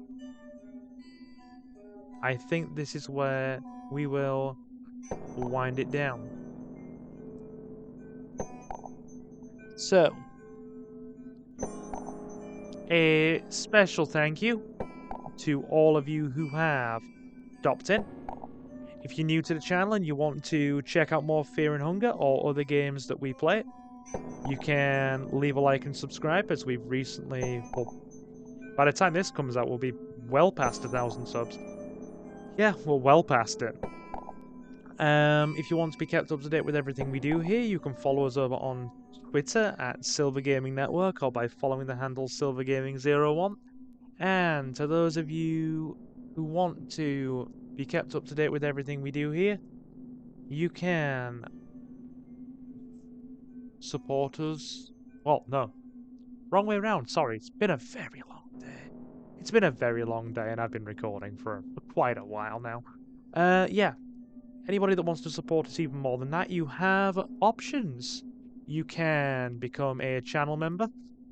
I think this is where we will wind it down. So, a special thank you to all of you who have stopped in. If you're new to the channel and you want to check out more Fear and Hunger or other games that we play, you can leave a like and subscribe, as we've recently, well, by the time this comes out, we'll be well past 1,000 subs. Yeah, we're well past it. If you want to be kept up to date with everything we do here, you can follow us over on Twitter at Silver Gaming Network, or by following the handle SilverGaming01. And to those of you who want to be kept up to date with everything we do here, you can support us. Well, no, wrong way around. Sorry, it's been a very long day. It's been a very long day, and I've been recording for quite a while now. Yeah. Anybody that wants to support us even more than that, you have options. You can become a channel member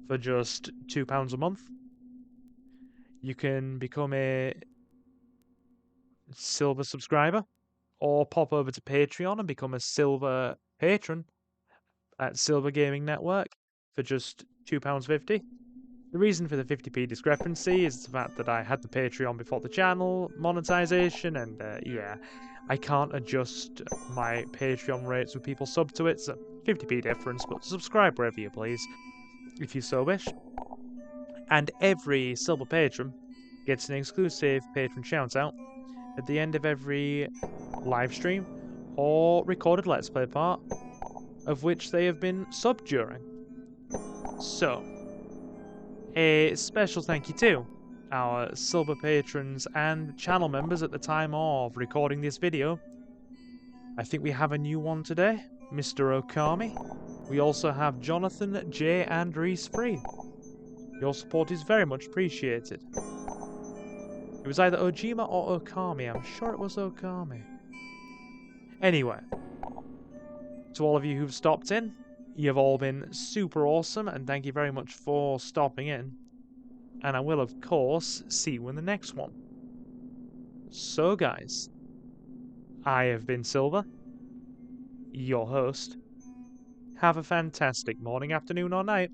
for just £2 a month. You can become a silver subscriber, or pop over to Patreon and become a silver patron at Silver Gaming Network for just £2.50. The reason for the 50p discrepancy is the fact that I had the Patreon before the channel monetization, and yeah, I can't adjust my Patreon rates with people sub to it, so 50p difference, but subscribe wherever you please, if you so wish. And every silver patron gets an exclusive patron shoutout at the end of every live stream or recorded Let's Play part of which they have been subbed during. So, a special thank you to our silver patrons and channel members at the time of recording this video. I think we have a new one today, Mr. Okami. We also have Jonathan, J, and Reese Free. Your support is very much appreciated. It was either Ojima or Okami. I'm sure it was Okami. Anyway, to all of you who've stopped in, you've all been super awesome, and thank you very much for stopping in. And I will, of course, see you in the next one. So, guys, I have been Silver, your host. Have a fantastic morning, afternoon, or night,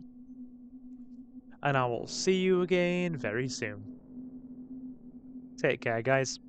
and I will see you again very soon. Take care, guys.